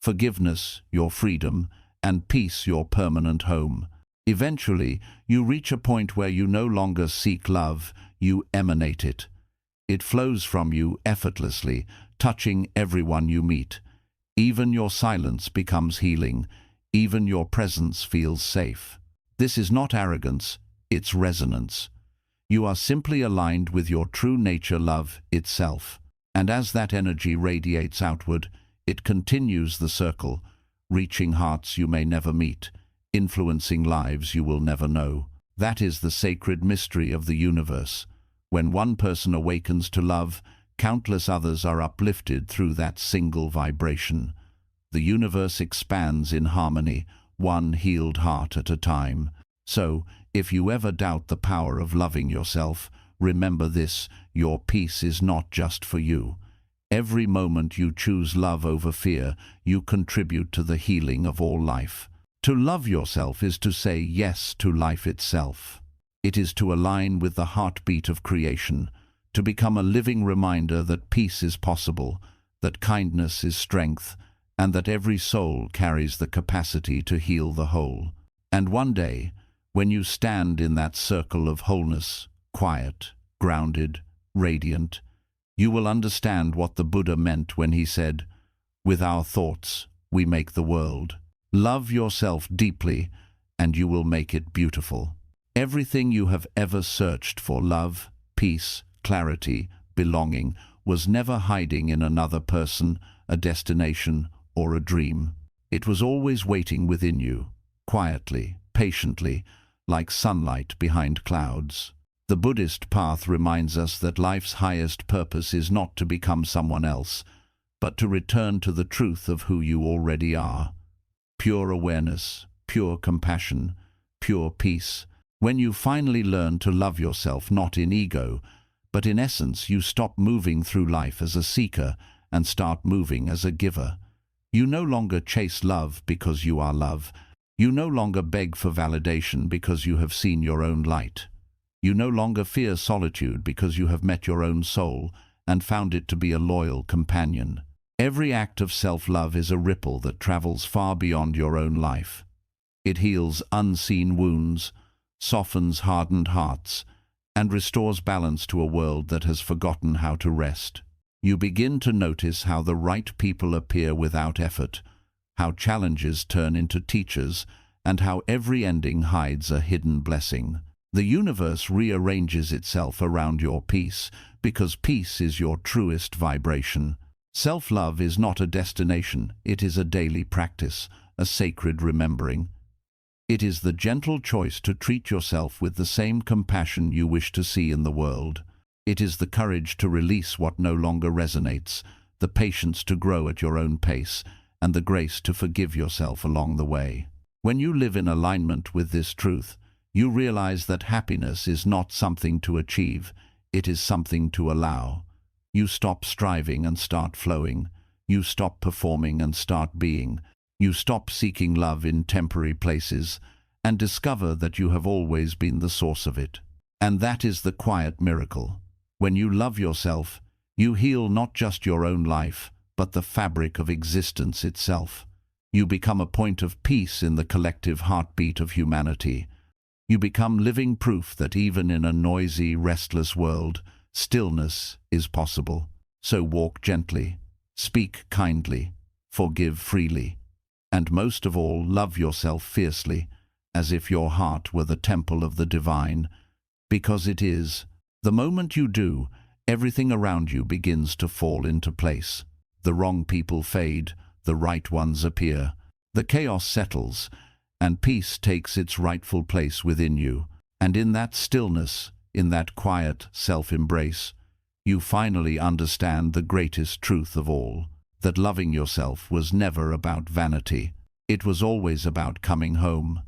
forgiveness your freedom, and peace your permanent home. Eventually, you reach a point where you no longer seek love, you emanate it. It flows from you effortlessly, touching everyone you meet. Even your silence becomes healing. Even your presence feels safe. This is not arrogance, it's resonance. You are simply aligned with your true nature, love itself. And as that energy radiates outward, it continues the circle, reaching hearts you may never meet, influencing lives you will never know. That is the sacred mystery of the universe. When one person awakens to love, countless others are uplifted through that single vibration. The universe expands in harmony, one healed heart at a time. So, if you ever doubt the power of loving yourself, remember this: your peace is not just for you. Every moment you choose love over fear, you contribute to the healing of all life. To love yourself is to say yes to life itself. It is to align with the heartbeat of creation, to become a living reminder that peace is possible, that kindness is strength, and that every soul carries the capacity to heal the whole. And one day, when you stand in that circle of wholeness, quiet, grounded, radiant, you will understand what the Buddha meant when he said, "With our thoughts, we make the world." Love yourself deeply, and you will make it beautiful. Everything you have ever searched for, love, peace, clarity, belonging, was never hiding in another person, a destination, or a dream. It was always waiting within you, quietly, patiently, like sunlight behind clouds. The Buddhist path reminds us that life's highest purpose is not to become someone else, but to return to the truth of who you already are. Pure awareness, pure compassion, pure peace. When you finally learn to love yourself not in ego, but in essence, you stop moving through life as a seeker and start moving as a giver. You no longer chase love because you are love. You no longer beg for validation because you have seen your own light. You no longer fear solitude because you have met your own soul and found it to be a loyal companion. Every act of self-love is a ripple that travels far beyond your own life. It heals unseen wounds, softens hardened hearts, and restores balance to a world that has forgotten how to rest. You begin to notice how the right people appear without effort, how challenges turn into teachers, and how every ending hides a hidden blessing. The universe rearranges itself around your peace, because peace is your truest vibration. Self-love is not a destination, it is a daily practice, a sacred remembering. It is the gentle choice to treat yourself with the same compassion you wish to see in the world. It is the courage to release what no longer resonates, the patience to grow at your own pace, and the grace to forgive yourself along the way. When you live in alignment with this truth, you realize that happiness is not something to achieve, it is something to allow. You stop striving and start flowing. you stop performing and start being. You stop seeking love in temporary places and discover that you have always been the source of it. And that is the quiet miracle. When you love yourself, you heal not just your own life, but the fabric of existence itself. You become a point of peace in the collective heartbeat of humanity. You become living proof that even in a noisy, restless world, stillness is possible. So walk gently, speak kindly, forgive freely, and most of all, love yourself fiercely, as if your heart were the temple of the divine, because it is. The moment you do, everything around you begins to fall into place. The wrong people fade, the right ones appear. The chaos settles, and peace takes its rightful place within you. And in that stillness, in that quiet self-embrace, you finally understand the greatest truth of all, that loving yourself was never about vanity. It was always about coming home.